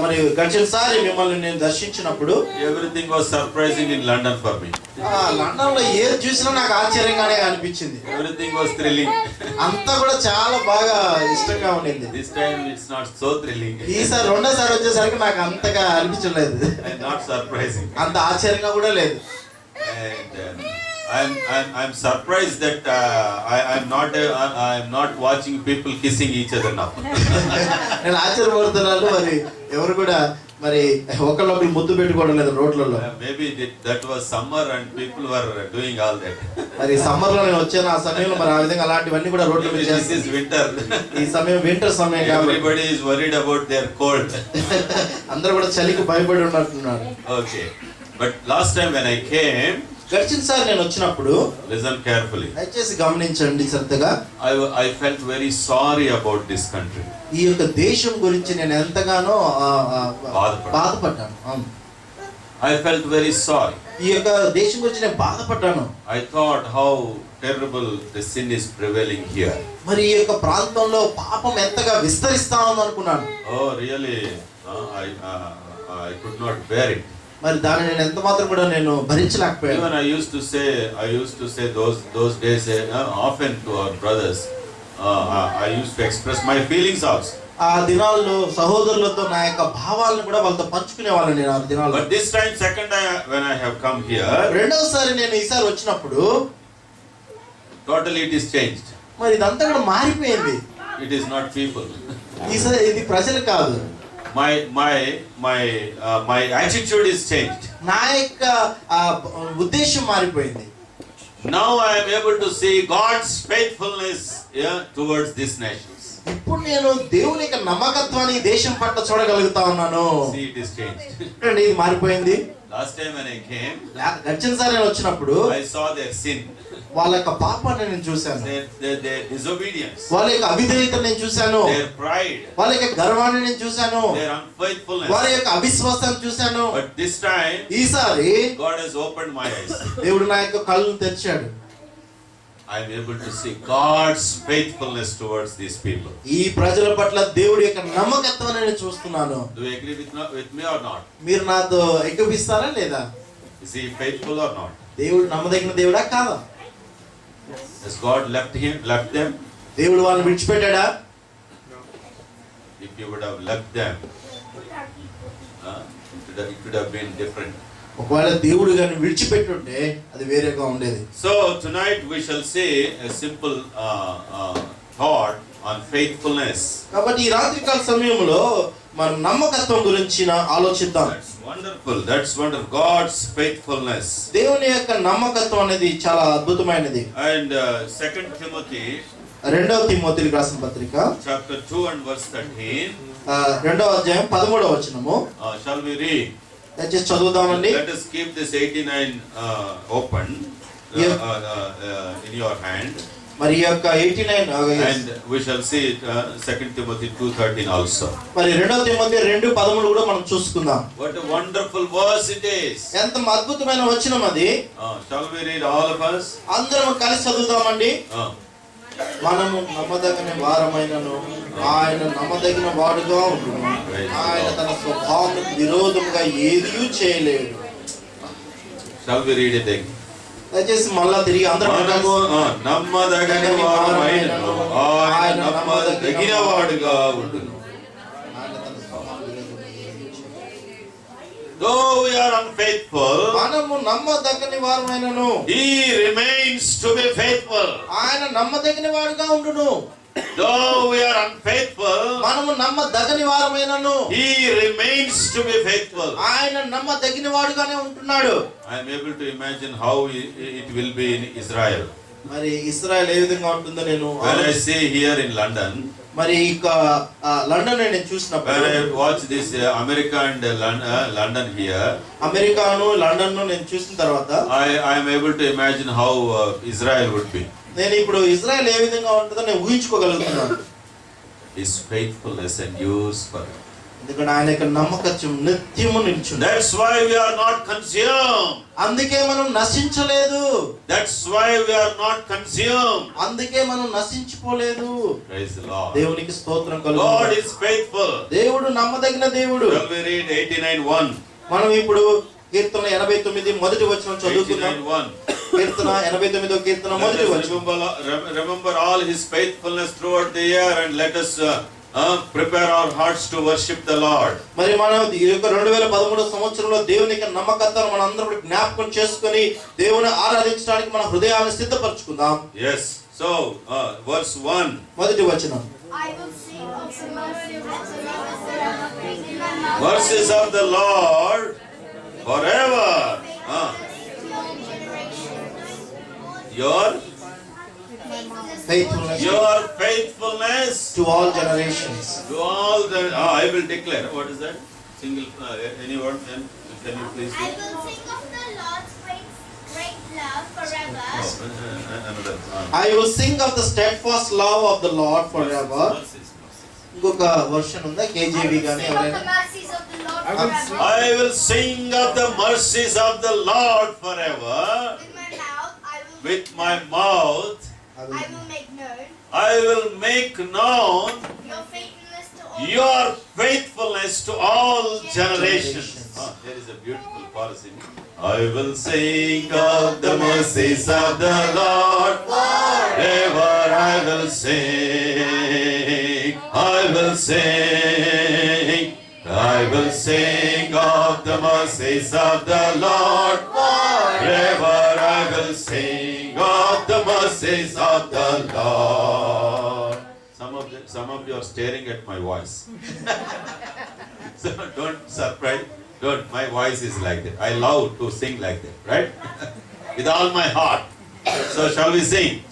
S2: మరి గడిచినసారి మిమ్మల్ని నేను దర్శించినప్పుడు
S1: everything was surprising in London for me.
S2: London లో ఏది చూసినా నాకు ఆశ్చర్యంగానే అనిపించింది.
S1: Everything was thrilling.
S2: అంతా కూడా చాలా బాగా ఇష్టంగా ఉండింది.
S1: This time it's not so thrilling.
S2: ఈసారి రెండోసారి వచ్చేసరికి నాకు అంతగా అనిపించలేదు.
S1: And not surprising.
S2: అంత ఆశ్చర్యంగా కూడా లేదు.
S1: And I'm surprised that I'm not watching people kissing each other now.
S2: నేను ఆశ్చర్యపడుతున్నాను, మరి ఎవరు కూడా మరి ఒకళ్ళొకరు ముద్దు పెట్టుకోవడం లేదు రోడ్లలో.
S1: Maybe that was summer and people were doing all that.
S2: మరి సమ్మర్ లో నేను వచ్చాను, ఆ సమయంలో మరి ఆ విధంగా అలాంటివన్నీ కూడా రోడ్ల మీద
S1: This is winter.
S2: ఈ సమయం వింటర్ సమయం కాబట్టి
S1: Everybody is worried about their cold.
S2: అందరూ కూడా చలికి భయపడి ఉన్నట్టున్నారు.
S1: Okay, but last time when I came,
S2: గడిచినసారి నేను వచ్చినప్పుడు,
S1: listen carefully,
S2: దయచేసి గమనించండి శ్రద్ధగా,
S1: I felt very sorry about this country.
S2: ఈ యొక్క దేశం గురించి నేను ఎంతగానో బాధపడ్డాను.
S1: I felt very sorry.
S2: ఈ యొక్క దేశం గురించి నేను బాధపడ్డాను.
S1: I thought how terrible the sin is prevailing here.
S2: మరి ఈ యొక్క ప్రాంతంలో పాపం ఎంతగా విస్తరిస్తా ఉందనుకున్నాను.
S1: Oh really? I could not bear it.
S2: మరి దాన్ని నేను ఎంత మాత్రం కూడా నేను భరించలేకపోయాను.
S1: Even I used to say those days often to our brothers. I used to express my feelings also.
S2: ఆ దినాల్లో సహోదరులతో నా యొక్క భావాలను కూడా వాళ్ళతో పంచుకునే వాళ్ళని నేను ఆ దినాల్లో.
S1: But this time, second time when I have come here,
S2: రెండోసారి నేను ఈసారి వచ్చినప్పుడు
S1: totally it is changed.
S2: మరి ఇదంతా కూడా మారిపోయింది.
S1: It is not people.
S2: ఈసారి ఇది ప్రజలు కాదు.
S1: My attitude is changed.
S2: నా యొక్క ఉద్దేశం మారిపోయింది.
S1: Now I am able to see God's faithfulness towards these nations.
S2: ఇప్పుడు నేను దేవుని యొక్క నమ్మకత్వాన్ని ఈ దేశం పట్ల చూడగలుగుతా ఉన్నాను.
S1: See, it is changed.
S2: ఇది మారిపోయింది.
S1: Last time when I came,
S2: గడిచినసారి నేను వచ్చినప్పుడు
S1: I saw their sin.
S2: వాళ్ళ యొక్క పాపాన్ని నేను చూశాను.
S1: Their disobedience.
S2: వాళ్ళ యొక్క అవిధేయతను నేను చూశాను.
S1: Their pride.
S2: వాళ్ళ యొక్క గర్వాన్ని నేను చూశాను.
S1: Their unfaithfulness.
S2: వాళ్ళ యొక్క అవిశ్వాసాన్ని చూశాను.
S1: But this time,
S2: ఈసారి
S1: God has opened my eyes.
S2: దేవుడు నా యొక్క కళ్ళను తెరిచాడు.
S1: I am able to see God's faithfulness towards these people.
S2: ఈ ప్రజల పట్ల దేవుడి యొక్క నమ్మకత్వాన్ని నేను చూస్తున్నాను.
S1: Do you agree with me or not?
S2: మీరు నాతో ఏకీభవిస్తారా లేదా?
S1: Is he faithful or not?
S2: దేవుడు నమ్మదగిన దేవుడా కాదా?
S1: Has God left them?
S2: దేవుడు వాళ్ళని విడిచిపెట్టాడా?
S1: If you would have left them, it would have been different.
S2: ఒకవేళ దేవుడు గాని విడిచిపెట్టుంటే అది వేరేగా ఉండేది.
S1: So tonight we shall see a simple thought on faithfulness.
S2: కాబట్టి ఈ రాత్రికాల సమయంలో మనం నమ్మకత్వం గురించి ఆలోచిద్దాం.
S1: That's wonderful. God's faithfulness.
S2: దేవుని యొక్క నమ్మకత్వం అనేది చాలా అద్భుతమైనది.
S1: And 2 Timothy
S2: రెండవ తిమోతికి రాసిన పత్రిక
S1: chapter 2 and verse 13.
S2: రెండవ అధ్యాయం 13వ వచనము.
S1: Shall we read?
S2: దయచేసి చదువుదామండి.
S1: Let us keep this 89 open in your hand.
S2: మరి ఈ యొక్క 89
S1: and we shall see it 2 Timothy 2:13 also.
S2: మరి రెండవ తిమోతి 2:13 కూడా మనం చూసుకుందాం.
S1: What a wonderful verse it is.
S2: ఎంత అద్భుతమైన వచనం అది.
S1: Shall we read all of us?
S2: అందరం కలిసి చదువుదామండి. మనము నమ్మదగిన వారమైనను ఆయన నమ్మదగిన వాడుగా ఉండును. ఆయన తన స్వభావానికి విరోధముగా ఏదీ చేయలేడు.
S1: Shall we read it again?
S2: దయచేసి మళ్ళా తిరిగి అందరం
S1: నమ్మదగిన వారమైనను ఆయన నమ్మదగిన వాడుగా ఉండును. Though we are unfaithful,
S2: మనము నమ్మదగిన వారమైనను
S1: he remains to be faithful.
S2: ఆయన నమ్మదగిన వాడుగా ఉండును.
S1: Though we are unfaithful,
S2: మనము నమ్మదగిన వారమైనను
S1: he remains to be faithful.
S2: ఆయన నమ్మదగిన వాడుగానే ఉంటున్నాడు.
S1: I am able to imagine how it will be in Israel.
S2: మరి ఇశ్రాయేల్ ఏ విధంగా ఉంటుందో నేను
S1: when I see here in London,
S2: మరి ఇక లండన్ నేను చూసినప్పుడు
S1: when I watch this America and London here,
S2: అమెరికాను లండన్ ను నేను చూసిన తర్వాత
S1: I am able to imagine how Israel would be.
S2: నేను ఇప్పుడు ఇజ్రాయెల్ ఏ విధంగా ఉంటుందో నేను ఊహించుకోగలుగుతున్నాను.
S1: His faithfulness endures forever.
S2: ఎందుకంటే ఆయన యొక్క నమ్మకత్వం నిత్యము నిలుచుంది.
S1: That's why we are not consumed.
S2: అందుకే మనం నశించలేదు.
S1: That's why we are not consumed.
S2: అందుకే మనం నశించిపోలేదు.
S1: Praise the Lord.
S2: దేవునికి స్తోత్రం కలుగును.
S1: God is faithful.
S2: దేవుడు నమ్మదగిన దేవుడు.
S1: Shall we read 89:1?
S2: మనం ఇప్పుడు కీర్తన 89 మొదటి వచనం చదువుకుందాం.
S1: 89:1.
S2: కీర్తన 89వ కీర్తన మొదటి వచనం.
S1: Remember all his faithfulness throughout the year and let us prepare our hearts to worship the Lord.
S2: మరి మనం ఈ యొక్క 2013 సంవత్సరంలో దేవుని యొక్క నమ్మకత్వాన్ని మనం అందరం జ్ఞాపకం చేసుకొని దేవుని ఆరాధించడానికి మన హృదయాలను సిద్ధపరచుకుందాం.
S1: Yes. So verse 1.
S2: మొదటి వచనం.
S3: I will sing of the mercies of the Lord.
S1: Mercies of the Lord forever. Your faithfulness
S2: to all generations.
S1: To all the I will declare. What is that? Single any word? Then can you please?
S3: I will sing of the Lord's great love forever.
S1: Another.
S2: I will sing of the steadfast love of the Lord forever. ఇంకొక version ఉందా కేజీవి గాని ఎవరైనా?
S1: I will sing of the mercies of the Lord forever. With my mouth
S3: I will make known.
S1: I will make known
S3: Your faithfulness to all
S1: generations. There is a beautiful chorus in it. I will sing of the mercies of the Lord forever. I will sing. I will sing. I will sing of the mercies of the Lord forever. I will sing of the mercies of the Lord. Some of you are staring at my voice. So don't surprise. Don't. My voice is like that. I love to sing like that, right? With all my heart. So shall we sing?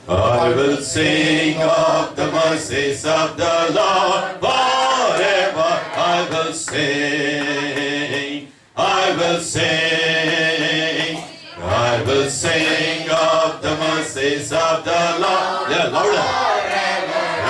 S1: I will sing of the mercies of the Lord forever. I will sing. I will sing. I will sing of the mercies of the Lord. Yeah, louder.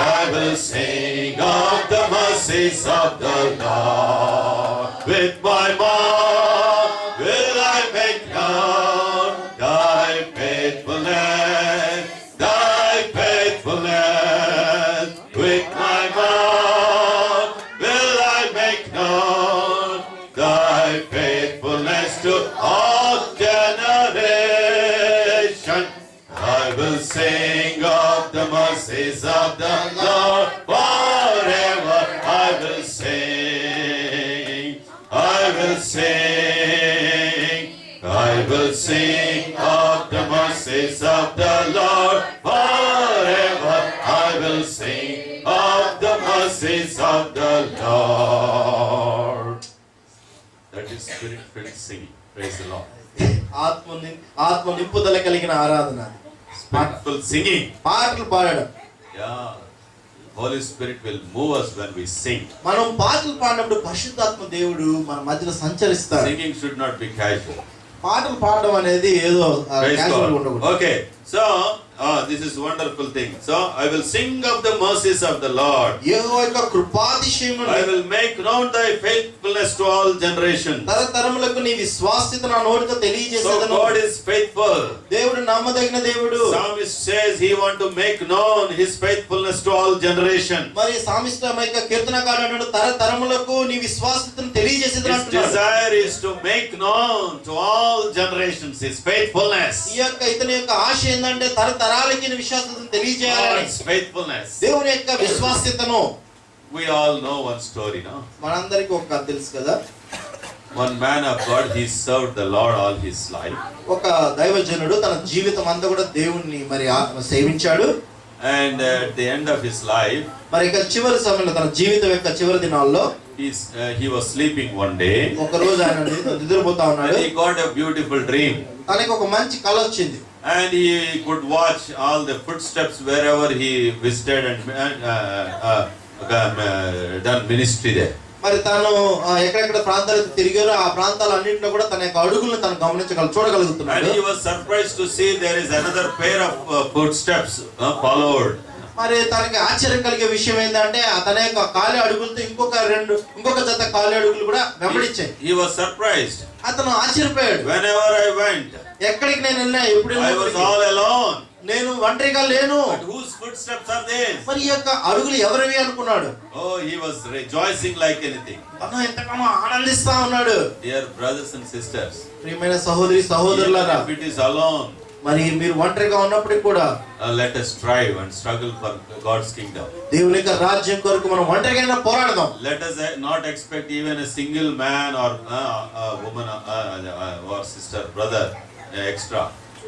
S1: I will sing of the mercies of the Lord. With my mouth will I make known thy faithfulness, thy faithfulness. With my mouth will I make known thy faithfulness to all generations. I will sing of the mercies of the Lord forever. I will sing. I will sing. I will sing of the mercies of the Lord forever. I will sing of the mercies of the Lord. That is spirit-filled singing. Praise the Lord.
S2: ఆత్మ నింపుదల కలిగిన ఆరాధన.
S1: Spiritual singing.
S2: పాటలు పాడడం.
S1: Yeah. Holy Spirit will move us when we sing.
S2: మనం పాటలు పాడినప్పుడు పరిశుద్ధాత్మ దేవుడు మన మధ్యలో సంచరిస్తాడు.
S1: Singing should not be casual.
S2: పాటలు పాడడం అనేది ఏదో
S1: Praise
S2: casual
S1: God.
S2: ఉండకూడదు.
S1: Okay, so this is wonderful thing. So I will sing of the mercies of the Lord.
S2: యెహోవా యొక్క కృపాతిశయమును
S1: I will make known thy faithfulness to all generations.
S2: తరతరములకు నీ విశ్వాస్యత నా నోటితో
S1: So
S2: తెలియజేసేదను.
S1: God is faithful.
S2: దేవుడు నమ్మదగిన దేవుడు.
S1: Psalmist says he want to make known his faithfulness to all generations.
S2: మరి సామిష్ఠమైన కీర్తనకారుడు అంటాడు తరతరములకు నీ విశ్వాస్యతను తెలియజేసేదను
S1: His
S2: అంటున్నాడు.
S1: desire is to make known to all generations his faithfulness.
S2: ఈ యొక్క ఇతని యొక్క ఆశ ఏంటంటే తరతరాలకి నీ విశ్వాస్యతను తెలియజేయాలని.
S1: God's faithfulness.
S2: దేవుని యొక్క విశ్వాస్యతను.
S1: We all know one story, no?
S2: మనందరికీ ఒక కథ తెలుసు కదా.
S1: One man of God, he served the Lord all his life.
S2: ఒక దైవజనుడు తన జీవితం అంతా కూడా దేవుణ్ణి మరి సేవించాడు.
S1: And at the end of his life,
S2: మరి ఇక చివరి సమయంలో తన జీవితం యొక్క చివరి దినాల్లో
S1: he was sleeping one day.
S2: ఒక రోజు ఆయన నిద్రపోతా ఉన్నాడు.
S1: And he got a beautiful dream.
S2: తనకి ఒక మంచి కల వచ్చింది.
S1: And he could watch all the footsteps wherever he visited and done ministry there.
S2: మరి తాను ఎక్కడెక్కడ ప్రాంతాలకు తిరిగారో ఆ ప్రాంతాలన్నింటిలో కూడా తన యొక్క అడుగులను తను చూడగలుగుతున్నాడు.
S1: And he was surprised to see there is another pair of footsteps followed.
S2: మరి తనకి ఆశ్చర్యం కలిగే విషయం ఏంటంటే తన యొక్క కాలి అడుగులతో ఇంకొక జత కాలి అడుగులు కూడా వెంబడించాయి.
S1: He was surprised.
S2: అతను ఆశ్చర్యపోయాడు.
S1: Whenever I went,
S2: ఎక్కడికి నేను వెళ్ళినా ఎప్పుడు
S1: I was all alone.
S2: నేను ఒంటరిగా లేను.
S1: But whose footsteps are these?
S2: మరి ఈ యొక్క అడుగులు ఎవరివి అనుకున్నాడు.
S1: Oh, he was rejoicing like anything.
S2: తను ఎంతగానో ఆనందిస్తా ఉన్నాడు.
S1: Dear brothers and sisters,
S2: ప్రియమైన సహోదరులారా,
S1: if it is alone,
S2: మరి మీరు ఒంటరిగా ఉన్నప్పటికీ కూడా
S1: let us strive and struggle for God's kingdom.
S2: దేవుని యొక్క రాజ్యం కొరకు మనం ఒంటరిగా పోరాడదాం.
S1: Let us not expect even a single man or woman or sister, brother extra.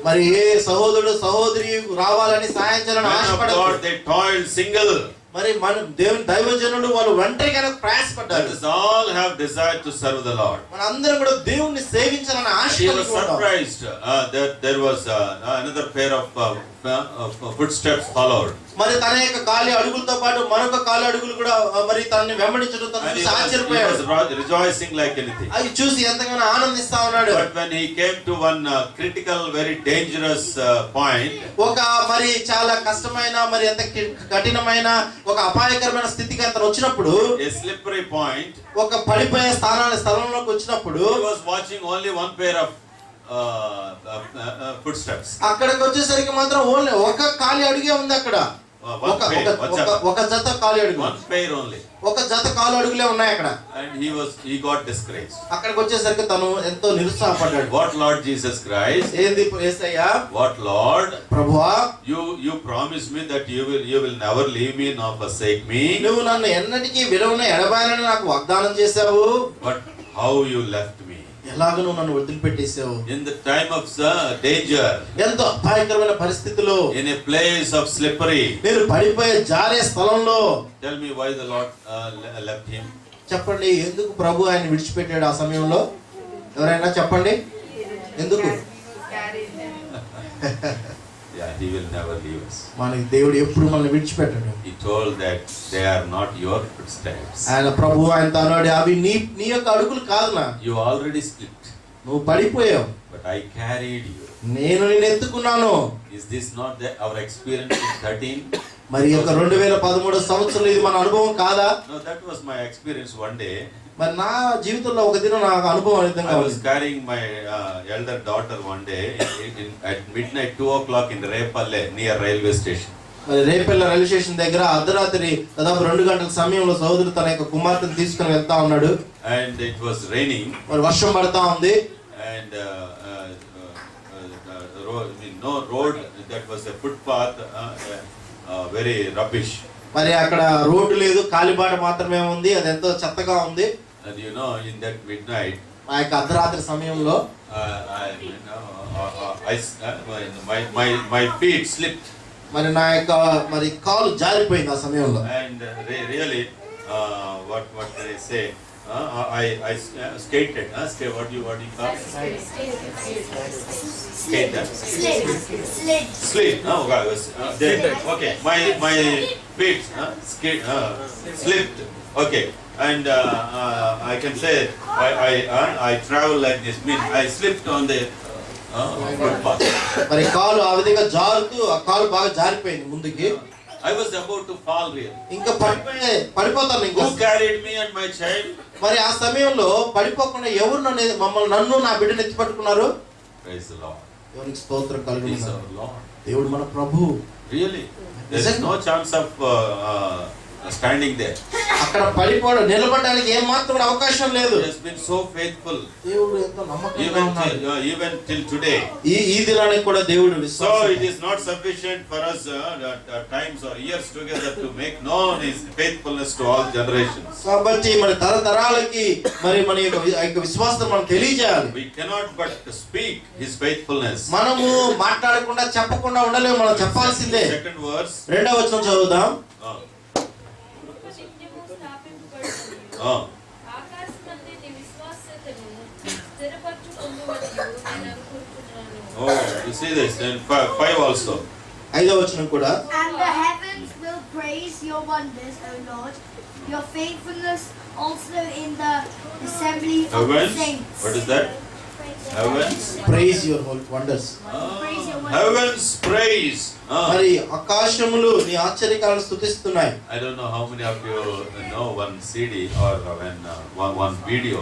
S2: మరి ఏ సహోదరుడు సహోదరి రావాలని సహాయం చేయాలని
S1: Men of
S2: ఆశపడతారు.
S1: God, they toiled single.
S2: మరి మన దేవుని దైవజనులు వాళ్ళు ఒంటరిగా
S1: Let
S2: ప్రయాసపడ్డారు.
S1: us all have desire to serve the Lord.
S2: మనందరం కూడా దేవుణ్ణి సేవించాలని ఆశ
S1: He was
S2: కలిగి ఉన్నాం.
S1: surprised that there was another pair of footsteps followed.
S2: మరి తన యొక్క కాలి అడుగులతో పాటు మరొక కాలి అడుగులు కూడా మరి తనని వెంబడించడం తను
S1: And he
S2: చూసి ఆశ్చర్యపోయాడు.
S1: was rejoicing like anything.
S2: అది చూసి ఎంతగానో ఆనందిస్తా ఉన్నాడు.
S1: But when he came to one critical, very dangerous point,
S2: ఒక మరి చాలా కష్టమైన మరి ఎంత కఠినమైన ఒక అపాయకరమైన స్థితికి అతను వచ్చినప్పుడు,
S1: a slippery point,
S2: ఒక పడిపోయే స్థలంలోకి వచ్చినప్పుడు
S1: he was watching only one pair of footsteps.
S2: అక్కడికి వచ్చేసరికి మాత్రం ఓన్లీ ఒక కాలి అడుగే ఉంది అక్కడ. ఒక జత కాలి అడుగు,
S1: One pair only.
S2: ఒక జత కాలు అడుగులే ఉన్నాయి అక్కడ.
S1: And he got disgraced.
S2: అక్కడికి వచ్చేసరికి తను ఎంతో నిరుత్సాహపడ్డాడు.
S1: What Lord Jesus Christ?
S2: ఏంది యేసయ్యా?
S1: What Lord?
S2: ప్రభువా,
S1: You promised me that you will never leave me nor forsake me.
S2: నువ్వు నన్ను ఎన్నటికీ విడవని ఎడబాయనని నాకు వాగ్దానం చేశావు.
S1: But how you left me?
S2: ఎలాగ నువ్వు నన్ను వదిలిపెట్టేశావు?
S1: In the time of danger,
S2: ఎంతో అపాయకరమైన పరిస్థితిలో,
S1: in a place of slippery.
S2: నేను పడిపోయే జారే స్థలంలో.
S1: Tell me why the Lord left him.
S2: చెప్పండి, ఎందుకు ప్రభు ఆయన విడిచిపెట్టాడు ఆ సమయంలో? ఎవరైనా చెప్పండి ఎందుకు?
S1: Yeah, he will never leave us.
S2: మనకి దేవుడు ఎప్పుడు మనల్ని విడిచిపెట్టాడు.
S1: He told that they are not your footsteps.
S2: ఆయన ప్రభు ఆయన అన్నాడు, అవి నీ యొక్క అడుగులు కాదు నా.
S1: You already split.
S2: నువ్వు పడిపోయావు,
S1: But I carried you.
S2: నేను నిన్ను ఎత్తుకున్నాను.
S1: Is this not our experience in 13?
S2: మరి యొక్క 2013 సంవత్సరంలో ఇది మన అనుభవం కాదా?
S1: No, that was my experience one day.
S2: మరి నా జీవితంలో ఒక దినం నాకు అనుభవం విధంగా
S1: I was carrying my elder daughter one day at midnight 2 o'clock in Repalle near railway station.
S2: మరి రేపల్ల రైల్వే స్టేషన్ దగ్గర అర్ధరాత్రి దాదాపు 2 గంటల సమయంలో సోదరుడు తన యొక్క కుమార్తెను తీసుకొని వెళ్తా ఉన్నాడు.
S1: And it was raining.
S2: మరి వర్షం పడతా ఉంది.
S1: And no road, that was a footpath, very rubbish.
S2: మరి అక్కడ రోడ్డు లేదు, కాలిబాట మాత్రమే ఉంది. అది ఎంతో చెత్తగా ఉంది.
S1: And you know, in that midnight,
S2: ఆ యొక్క అర్ధరాత్రి సమయంలో
S1: my feet slipped.
S2: మరి నా యొక్క మరి కాలు జారిపోయింది ఆ సమయంలో.
S1: And really, what can I say? Skated. What do you call? Skater. Slid. Okay. My feet slipped. Okay. And I can say I travel like this. Means I slipped on the footpath.
S2: మరి కాలు ఆ విధంగా జారుతూ ఆ కాలు బాగా జారిపోయింది ముందుకి.
S1: I was about to fall really.
S2: ఇంకా పడిపోతాను ఇంకా.
S1: Who carried me and my child?
S2: మరి ఆ సమయంలో పడిపోకుండా ఎవరు నన్ను నా బిడ్డను ఎత్తి పట్టుకున్నారు?
S1: Praise the Lord.
S2: దేవునికి స్తోత్రం
S1: He is
S2: కలుగును.
S1: our Lord.
S2: దేవుడు మన ప్రభువు.
S1: Really? There is no chance of standing there.
S2: అక్కడ పడిపోవడం నిలబడడానికి ఏం మాత్రం కూడా అవకాశం లేదు.
S1: He has been so faithful.
S2: దేవుడు ఎంతో నమ్మకంగా ఉన్నాడు.
S1: Even till today.
S2: ఈ దినానికి కూడా దేవుడు
S1: So
S2: విశ్వాసం.
S1: it is not sufficient for us times or years together to make known His faithfulness to all generations.
S2: కాబట్టి మన తరతరాలకి మరి మన యొక్క విశ్వాసం మనం తెలియజేయాలి.
S1: We cannot but speak His faithfulness.
S2: మనము మాట్లాడకుండా చెప్పకుండా ఉండలేము, మనం చెప్పాల్సిందే.
S1: Second verse.
S2: రెండవ వచనం చదువుదాం.
S1: Oh, you see this in 5 also.
S2: ఐదవ వచనం కూడా.
S3: And the heavens will praise your wonders, O Lord, your faithfulness also in the assembly of the
S1: Heavens?
S3: saints.
S1: What is that? Heavens?
S2: Praise your wonders.
S3: Praise your wonders.
S1: Heavens praise.
S2: మరి ఆకాశములు నీ ఆశ్చర్యకాలను స్తుతిస్తున్నాయి.
S1: I don't know how many of you know one CD or one video.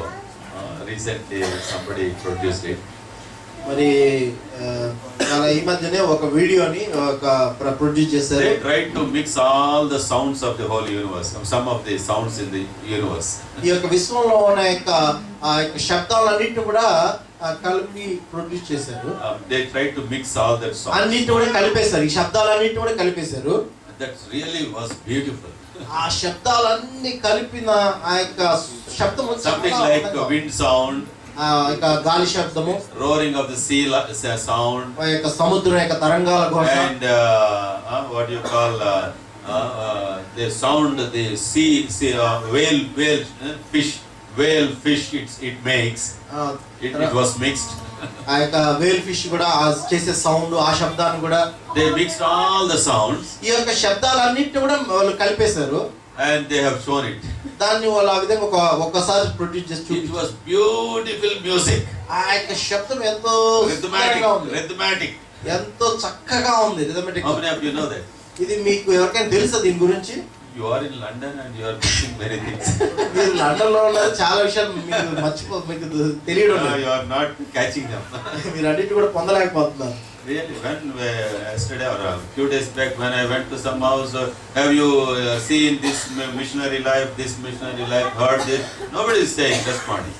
S1: Recently somebody produced it.
S2: మరి చాలా ఈ మధ్యనే ఒక వీడియోని produce చేశారు.
S1: They tried to mix all the sounds of the whole universe, some of the sounds in the universe.
S2: ఈ యొక్క విశ్వంలో ఉన్న ఆ యొక్క శబ్దాలన్నిటిని కూడా కలిపి ప్రొడ్యూస్ చేశారు.
S1: They tried to mix all that sounds.
S2: అన్నిటిని కూడా కలిపేశారు, ఈ శబ్దాలన్నిటిని కూడా కలిపేశారు.
S1: That really was beautiful.
S2: ఆ శబ్దాలన్నీ కలిపిన ఆ యొక్క శబ్దం
S1: Something like a wind sound,
S2: గాలి శబ్దము,
S1: roaring of the sea sound,
S2: ఆ యొక్క సముద్రం యొక్క తరంగాల ఘోష,
S1: and what you call the sound the sea whale fish it makes. It was mixed.
S2: ఆ యొక్క వేల్ ఫిష్ కూడా చేసే సౌండ్, ఆ శబ్దాన్ని కూడా
S1: They mixed all the sounds
S2: ఈ యొక్క శబ్దాలన్నిటిని కూడా వాళ్ళు కలిపేశారు.
S1: and they have shown it.
S2: దాన్ని వాళ్ళు ఆ విధంగా ఒక్కసారి ప్రొడ్యూస్ చేసి
S1: It
S2: చూపించారు.
S1: was beautiful music.
S2: ఆ యొక్క శబ్దం ఎంతో
S1: Rhythmatic.
S2: ఎంతో చక్కగా ఉంది. Rhythmic.
S1: How many of you know that?
S2: ఇది మీకు ఎవరికైనా తెలుసా దీని గురించి?
S1: You are in London and you are missing many things.
S2: మీరు లండన్ లో ఉన్నారు, చాలా విషయాలు మీకు తెలియడం లేదు.
S1: You are not catching them.
S2: మీరు అన్నిటి కూడా పొందలేకపోతున్నారు.
S1: Really, when yesterday or a few days back when I went to some house, have you seen this missionary life, heard this? Nobody is saying, responding.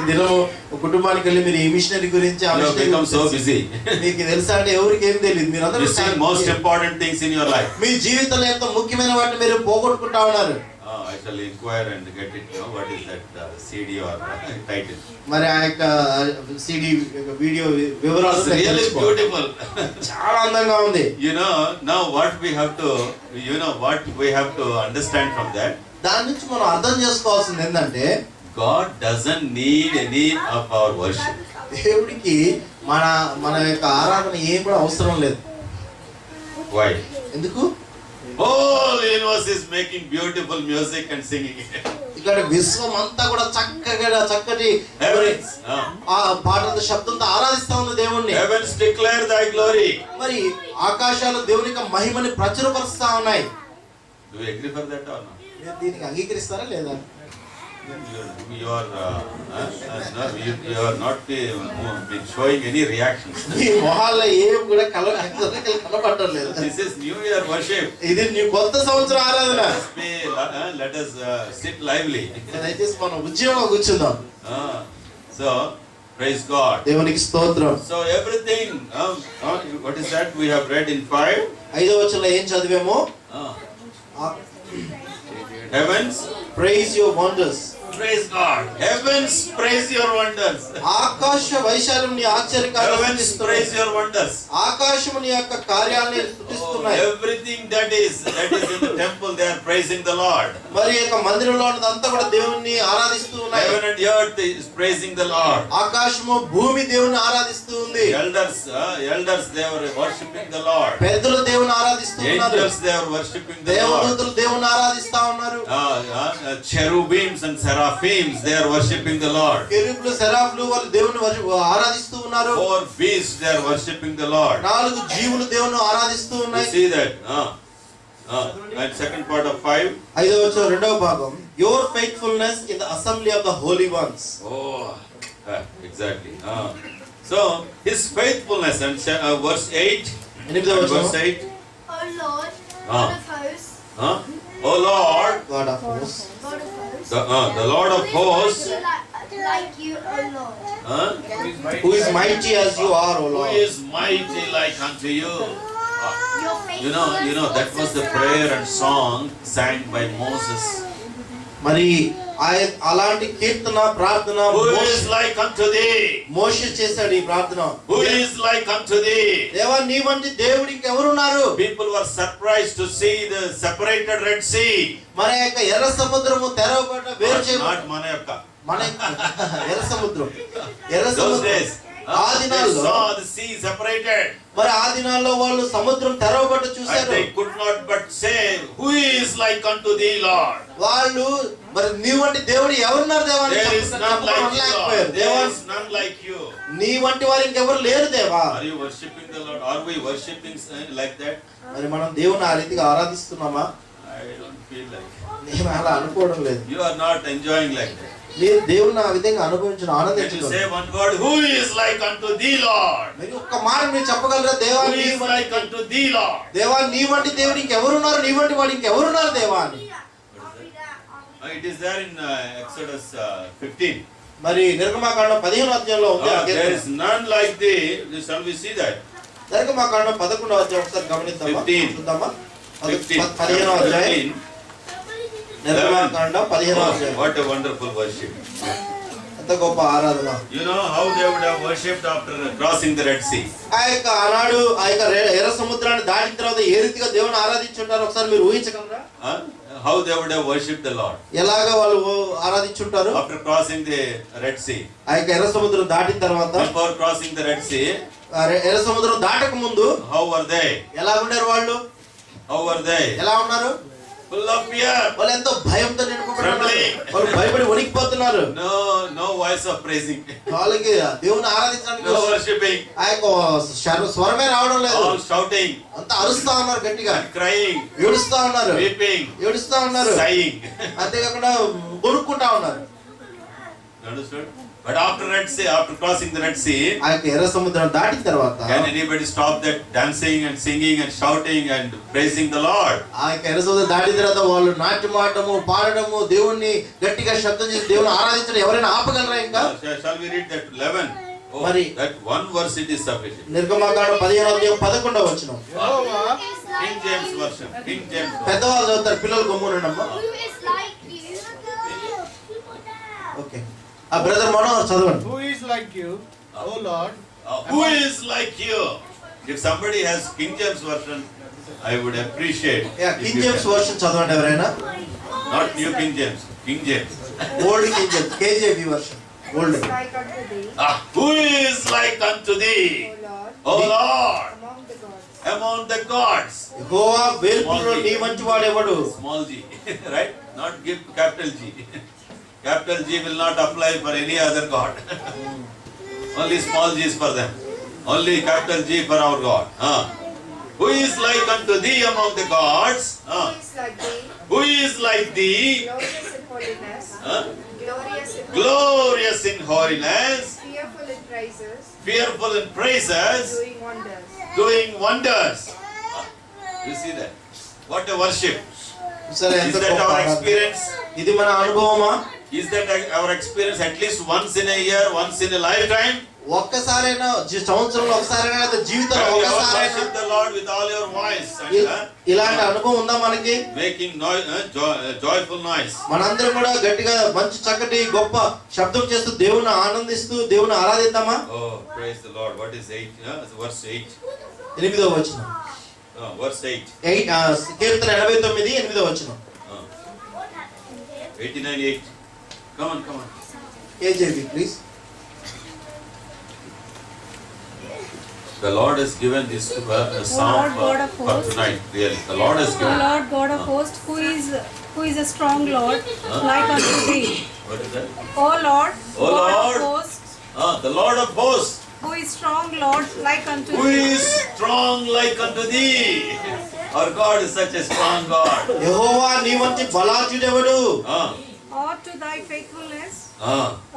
S2: దినము కుటుంబానికి వెళ్ళి మీరు ఈ machinery గురించి
S1: You have become so busy.
S2: మీకు తెలుసా అంటే ఎవరికి ఏం తెలియదు. మీరు అందరూ
S1: Missing most important things in your life.
S2: మీ జీవితంలో ఎంతో ముఖ్యమైన వాటిని మీరు పోగొట్టుకుంటా ఉన్నారు.
S1: I shall inquire and get it. What is that CD or title?
S2: మరి ఆ యొక్క సిడి వీడియో వివరాలు
S1: It's really beautiful.
S2: చాలా అందంగా ఉంది.
S1: Now what we have to understand from that.
S2: దాని నుంచి మనం అర్థం చేసుకోవాల్సింది ఏంటంటే
S1: God doesn't need any of our worship.
S2: దేవుడికి మన యొక్క ఆరాధన ఏం కూడా అవసరం లేదు.
S1: Why?
S2: ఎందుకు?
S1: Whole universe is making beautiful music and singing it.
S2: ఇక్కడ విశ్వం అంతా కూడా చక్కటి
S1: Heavens,
S2: ఆ పాటలతో శబ్దంతో ఆరాధిస్తా ఉంది దేవుణ్ణి.
S1: heavens declare thy glory.
S2: మరి ఆకాశాలు దేవుని యొక్క మహిమని ప్రచురపరుస్తా ఉన్నాయి.
S1: Do you agree for that or not?
S2: దీనికి అంగీకరిస్తారా లేదా?
S1: You are not been showing any reactions.
S2: ఈ మొహాల్లో ఏం కూడా కనపడటం లేదు.
S1: This is New Year worship.
S2: ఇది నీ కొత్త సంవత్సరం ఆరాధన.
S1: Let us sit lively.
S2: దయచేసి మనం ఉద్యోగంలో కూర్చుందాం.
S1: So praise God.
S2: దేవునికి స్తోత్రం.
S1: So everything, what is that we have read in 5?
S2: ఐదవ వచనంలో ఏం చదివామో?
S1: Heavens
S2: Praise your wonders.
S1: Praise God. Heavens praise your wonders.
S2: ఆకాశ వైశాల్యం నీ ఆశ్చర్యకార్యాలను
S1: Heavens
S2: స్తుతిస్తున్నాయి.
S1: praise your wonders.
S2: ఆకాశము నీ యొక్క కార్యాలను స్తుతిస్తున్నాయి.
S1: Everything that is in the temple, they are praising the Lord.
S2: మరి యొక్క మందిరంలో ఉన్నదంతా కూడా దేవుణ్ణి ఆరాధిస్తూ ఉన్నాయి.
S1: Heaven and earth is praising the Lord.
S2: ఆకాశము భూమి దేవుని ఆరాధిస్తూ ఉంది.
S1: Elders they were worshiping the Lord.
S2: పెద్దలు దేవుని ఆరాధిస్తూ ఉన్నారు.
S1: Angels they are worshiping the Lord.
S2: దేవదూతలు దేవుని ఆరాధిస్తా ఉన్నారు.
S1: Cherubims and seraphims they are worshiping the Lord.
S2: కెరూబులు సెరాఫ్లు వాళ్ళు దేవుని ఆరాధిస్తూ ఉన్నారు.
S1: 4 beasts they are worshiping the Lord.
S2: 4 జీవులు దేవుని ఆరాధిస్తూ
S1: You
S2: ఉన్నాయి.
S1: see that? And second part of 5.
S2: 5వ వచనం రెండవ భాగం, your faithfulness in the assembly of the holy ones.
S1: Oh, exactly. So his faithfulness and verse 8.
S2: ఎనిమిదవ
S1: And verse
S2: వచనం,
S1: 8.
S3: O Lord, God of hosts,
S1: Oh Lord,
S2: God of hosts.
S3: God of hosts,
S1: the Lord of hosts.
S3: like you, O Lord.
S2: Who is mighty as you are, O
S1: Who
S2: Lord.
S1: is mighty like unto you?
S3: Your
S1: You know that was the prayer and song sang by Moses.
S2: మరి అలాంటి కీర్తన ప్రార్థన
S1: Who is like unto thee?
S2: మోషే చేశాడు ఈ ప్రార్థన.
S1: Who is like unto thee?
S2: దేవా నీ వంటి దేవుడు ఇంకెవరున్నారు?
S1: People were surprised to see the separated Red Sea.
S2: మన యొక్క ఎర్ర సముద్రము తెరవబడ్డ వేరు చేయబడ్డ
S1: Not Manayakka.
S2: మన ఎర్ర సముద్రం ఎర్ర
S1: Those
S2: సముద్రం
S1: days,
S2: ఆ
S1: they
S2: దినాల్లో
S1: saw the sea separated.
S2: మరి ఆ దినాల్లో వాళ్ళు సముద్రం తెరవబడ్డ
S1: And
S2: చూశారు.
S1: they could not but say, Who is like unto thee, Lord?
S2: వాళ్ళు మరి నీ వంటి దేవుడు ఎవరున్నారు దేవా అని
S1: There is none like you, Lord.
S2: చెప్పలేకపోయారు.
S1: There
S2: దేవా
S1: is none like you.
S2: నీ వంటి వారు ఇంకెవరు లేరు దేవా.
S1: Are you worshipping the Lord? Are we worshipping like that?
S2: మరి మనం దేవుని ఆ రీతిగా ఆరాధిస్తున్నామా?
S1: I don't feel like it.
S2: నేను అలా అనుకోవడం లేదు.
S1: You are not enjoying like that.
S2: మీరు దేవుని ఆ విధంగా అనుభవించిన
S1: Can you
S2: ఆనందించడం.
S1: say one word? Who is like unto thee, Lord?
S2: మీరు ఒక్క మాట మీరు చెప్పగలరా దేవా
S1: Who
S2: నీ
S1: is like unto thee, Lord?
S2: దేవా నీ వంటి దేవుడు ఇంకెవరున్నారు? నీ వంటి వాడు ఇంకెవరున్నారు దేవా అని.
S1: It is there in Exodus 15.
S2: మరి నిర్గమాకాండం 15వ అధ్యాయంలో ఉంది ఆ
S1: There
S2: Keerthana.
S1: is none like thee. Shall we see that?
S2: నిర్గమాకాండం 11వ అధ్యాయం ఒకసారి గమనిద్దామా?
S1: 15.
S2: చూద్దామా?
S1: 15.
S2: 15వ అధ్యాయం.
S1: 15.
S2: నిర్గమాకాండం 15వ
S1: Oh,
S2: అధ్యాయం.
S1: what a wonderful worship.
S2: ఎంత గొప్ప ఆరాధన.
S1: You know how they would have worshipped after crossing the Red Sea.
S2: ఆ యొక్క ఆనాడు ఆ యొక్క ఎర్ర సముద్రాన్ని దాటిన తర్వాత ఏ రీతిగా దేవుని ఆరాధించుంటారో ఒకసారి మీరు ఊహించగలరా?
S1: How they would have worshipped the Lord
S2: ఎలాగా వాళ్ళు ఆరాధించుంటారు?
S1: after crossing the Red Sea.
S2: ఆ యొక్క ఎర్ర సముద్రం దాటిన తర్వాత,
S1: Before crossing the Red Sea,
S2: ఎర్ర సముద్రం దాటక ముందు
S1: how were they?
S2: ఎలా ఉన్నారు వాళ్ళు?
S1: How were they?
S2: ఎలా ఉన్నారు?
S1: Full of fear.
S2: వాళ్ళు ఎంతో భయంతో నింపబడి ఉన్నారు.
S1: Trembling.
S2: వాళ్ళు భయపడి వణికిపోతున్నారు.
S1: No voice of praising.
S2: వాళ్ళకి దేవుని ఆరాధించడానికి
S1: No worshipping.
S2: ఆ యొక్క స్వరమే రావడం లేదు.
S1: All shouting
S2: అంతా అరుస్తా ఉన్నారు గట్టిగా,
S1: and crying,
S2: ఏడుస్తా ఉన్నారు,
S1: weeping,
S2: ఏడుస్తా ఉన్నారు,
S1: sighing.
S2: అంతేకాకుండా కొనుక్కుంటా ఉన్నారు.
S1: Understood? But after crossing the Red Sea,
S2: ఆ యొక్క ఎర్ర సముద్రం దాటిన తర్వాత
S1: can anybody stop that dancing and singing and shouting and praising the Lord?
S2: ఆ యొక్క ఎర్ర సముద్రం దాటిన తర్వాత వాళ్ళు నాట్యం ఆడటము, పాడడము, దేవుణ్ణి గట్టిగా శబ్దం చేసి దేవుని ఆరాధించడం ఎవరైనా ఆపగలరా ఇంకా?
S1: Shall we read that 11? Oh,
S2: Mari.
S1: that one verse it is sufficient.
S2: నిర్గమాకాండం 15వ అధ్యాయం 11వ వచనం.
S1: King James version. King James version.
S2: పెద్దవాళ్ళు చదువుతారు, పిల్లలు గమ్మునండమ్మా.
S3: Who is like you?
S2: Okay, ఆ బ్రదర్ మనోహర్ చదవండి.
S4: Who is like you, O Lord?
S1: Who is like you? If somebody has King James version, I would appreciate. if
S2: king
S1: you
S2: James
S1: can.
S2: Version చదవండి ఎవరైనా.
S1: Not New King James. King James.
S2: Old king James, KJB version, old.
S5: Like unto thee,
S1: Who is like unto thee,
S5: O Lord,
S1: O Lord,
S5: among the gods.
S1: among the gods?
S2: యెహోవా వేల్పులో నీ మంచి వాడెవడు?
S1: Small g, right? Not give capital G. Capital G will not apply for any other god. Only small g is for them. Only capital G for our God. Who is like unto thee among the gods?
S5: Who is like thee,
S1: Who is like thee?
S5: glorious in holiness, glorious in
S1: Glorious in holiness,
S5: fearful in praises,
S1: fearful in praises,
S5: doing wonders.
S1: doing wonders. You see that? What a worship.
S2: సరే,
S1: Is
S2: ఎంత
S1: that
S2: గొప్ప
S1: our
S2: ఆరాధన.
S1: experience?
S2: ఇది మన అనుభవమా?
S1: Is that our experience at least once in a year, once in a lifetime?
S2: ఒక్కసారైనా సంవత్సరంలో ఒకసారైనా లేదా జీవితంలో
S1: Have you ever
S2: ఒకసారైనా
S1: worshiped the Lord with all your voice and
S2: ఇలాంటి అనుభవం ఉందా మనకి?
S1: making joyful noise?
S2: మనందరం కూడా గట్టిగా మంచి చక్కటి గొప్ప శబ్దం చేస్తూ దేవుని ఆనందిస్తూ దేవుని ఆరాధిద్దామా?
S1: Oh, praise the Lord. What is 8? Verse 8.
S2: 8వ వచనం.
S1: Verse 8.
S2: కీర్తన 89 8వ వచనం.
S1: 89:8. Come on.
S2: KJV please.
S1: The Lord has given this psalm
S6: Lord God of
S1: for
S6: hosts.
S1: tonight. Really, the Lord has
S6: O
S1: given.
S6: Lord God of hosts, who is a strong Lord, like unto thee.
S1: What is that?
S6: O Lord,
S1: O
S6: God
S1: Lord.
S6: of hosts,
S1: The Lord of hosts,
S6: who is strong Lord, like unto
S1: who
S6: thee.
S1: is strong like unto thee. Our God is such a strong God.
S2: యెహోవా నీ వంటి బలాఢ్యుడెవడు?
S6: Or to thy faithfulness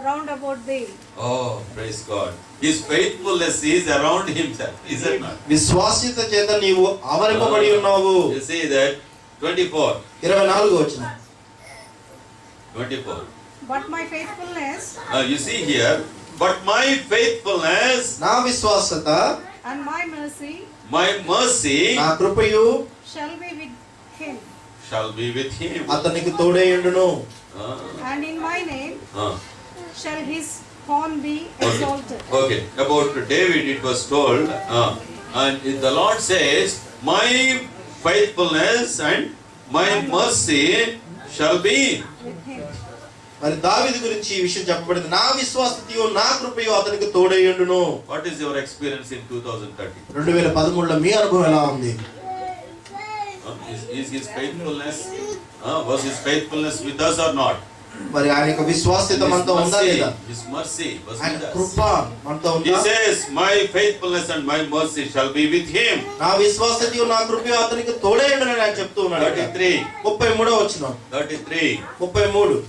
S6: round about thee.
S1: Oh, praise God. His faithfulness is around himself, is it not?
S2: విశ్వాస్యత చేత నీవు ఆవరింపబడి ఉన్నావు.
S1: You see that 24.
S2: 24వ వచనం.
S1: 24.
S6: But my faithfulness
S1: You see here, but my faithfulness,
S2: నా విశ్వాసత,
S6: and my mercy
S1: my mercy
S2: నా కృపయు
S6: shall be with him,
S1: shall be with him.
S2: అతనికి తోడేయుండును.
S6: and in my name
S1: Uh,
S6: shall his horn be exalted.
S1: Okay, about David it was told, and the Lord says, my faithfulness and my mercy shall be.
S6: With him.
S2: మరి దావీదు గురించి ఈ విషయం చెప్పబడింది. నా విశ్వాసతయు నా కృపయు అతనికి తోడేయుండును.
S1: What is your experience in 2013?
S2: 2013లో మీ అనుభవం ఎలా ఉంది?
S1: Is his faithfulness, was his faithfulness with us or not?
S2: మరి ఆయన యొక్క విశ్వాసత మనతో ఉందా లేదా?
S1: His mercy was
S2: ఆయన
S1: with us.
S2: కృప మనతో
S1: He
S2: ఉందా?
S1: says, my faithfulness and my mercy shall be with him.
S2: నా విశ్వాసతయు నా కృపయు అతనికి తోడేయుండును అని ఆయన చెప్తూ ఉన్నాడు.
S1: 33.
S2: 33వ వచనం.
S1: 33.
S2: 33.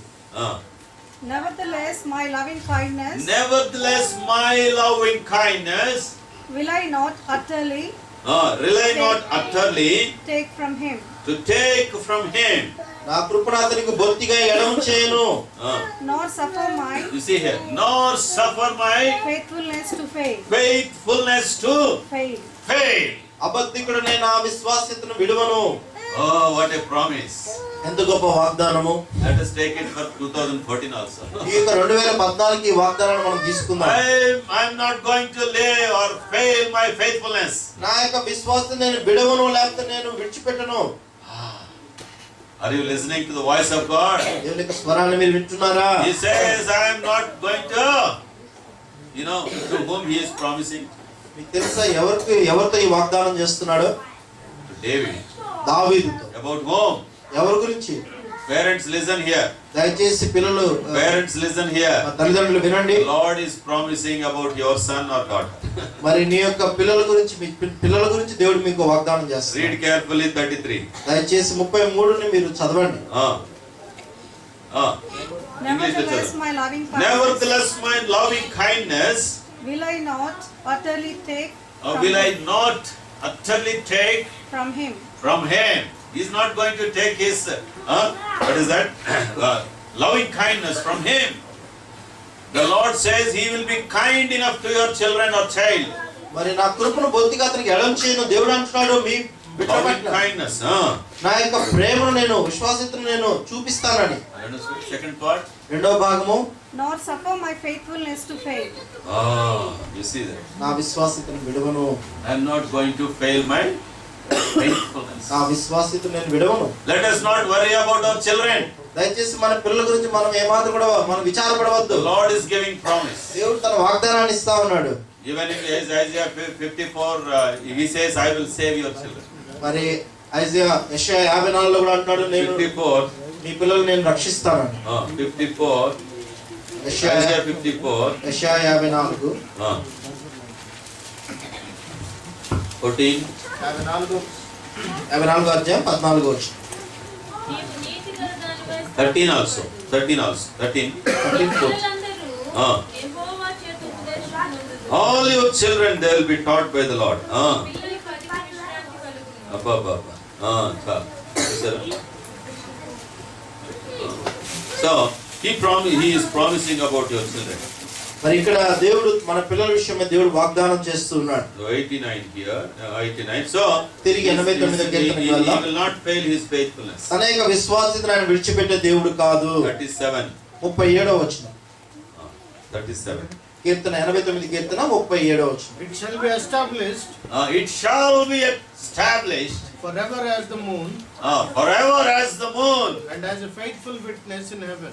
S6: Nevertheless, my loving kindness
S1: Nevertheless, my loving kindness,
S6: will I not utterly
S1: rely not utterly
S6: take from him,
S1: to take from him.
S2: నా కృపను అతనికి బొత్తిగా ఎడము చేయను.
S6: nor suffer my
S1: You see here, nor suffer my
S6: faithfulness to fail.
S1: faithfulness to
S6: Fail.
S1: fail.
S2: అబద్ధికుడనే నా విశ్వాసతను విడువను.
S1: Oh, what a promise.
S2: ఎంత గొప్ప వాగ్దానము.
S1: Let us take it for 2014 also.
S2: ఈ యొక్క 2014 ఈ వాగ్దానాన్ని మనం తీసుకుందాం.
S1: I'm not going to lay or fail my faithfulness.
S2: నా యొక్క విశ్వాసం నేను విడవను, లేకపోతే నేను విడిచిపెట్టను.
S1: Are you listening to the voice of God?
S2: దేవుని యొక్క స్వరాన్ని మీరు వింటున్నారా?
S1: He says, I am not going to, to whom he is promising?
S2: మీకు తెలుసా ఎవరితో ఈ వాగ్దానం చేస్తున్నాడు?
S1: To David.
S2: దావీదుతో.
S1: About whom?
S2: ఎవరి గురించి?
S1: Parents, listen here.
S2: దయచేసి పిల్లలు,
S1: Parents, listen here.
S2: తల్లిదండ్రులు వినండి.
S1: The Lord is promising about your son or daughter.
S2: మరి నీ యొక్క పిల్లల గురించి, మీ పిల్లల గురించి దేవుడు మీకు వాగ్దానం చేస్తాడు.
S1: Read carefully 33.
S2: దయచేసి 33ని మీరు చదవండి.
S6: Nevertheless, my loving kindness
S1: Nevertheless, my loving kindness
S6: will I not utterly take
S1: will I not utterly take
S6: from him.
S1: from him. He's not going to take his, what is that? Loving kindness from him. The Lord says he will be kind enough to your children or child.
S2: మరి నా కృపను బొత్తిగా అతనికి ఎడం చేయను. దేవుడు అంటున్నాడు, మీ బిడ్డ
S1: Loving
S2: పట్ల
S1: kindness.
S2: నా యొక్క ప్రేమను నేను, విశ్వాసతను నేను చూపిస్తానని.
S1: Second part.
S2: రెండవ భాగము,
S6: Nor suffer my faithfulness to fail.
S1: You see that.
S2: నా విశ్వాసతను విడవను.
S1: I am not going to fail my faithfulness.
S2: నా విశ్వాసతను నేను విడవను.
S1: Let us not worry about our children.
S2: దయచేసి మన పిల్లల గురించి మనం ఏమాత్రం కూడా మనం విచారపడవద్దు.
S1: The Lord is giving promise.
S2: దేవుడు తన వాగ్దానాన్ని ఇస్తా ఉన్నాడు.
S1: Even in Isaiah 54, he says, I will save your children.
S2: మరి యెషయా 54లో కూడా అంటున్నాడు, నేను
S1: 54.
S2: నీ పిల్లలు నేను రక్షిస్తానని.
S1: 54.
S2: యెషయా
S1: Isaiah 54.
S2: 54
S1: 14.
S2: 54 అధ్యాయం 14 వచ్చి
S1: 13 also. 13 also. 13. All your children, they will be taught by the Lord. So he is promising about your children.
S2: మరి ఇక్కడ దేవుడు మన పిల్లల విషయమే దేవుడు వాగ్దానం చేస్తూ ఉన్నాడు.
S1: So 89 here, 89. So
S2: తిరిగి 89వ కీర్తనకి వెళ్దాం.
S1: he will not fail his faithfulness.
S2: అనేక విశ్వాసితులను ఆయన విడిచిపెట్టే దేవుడు కాదు.
S1: 37.
S2: 37వ వచనం.
S1: 37.
S2: కీర్తన 89 కీర్తన 37వ వచనం.
S4: It shall be established
S1: It shall be established
S4: forever as the moon
S1: forever as the moon.
S4: and as a faithful witness in heaven.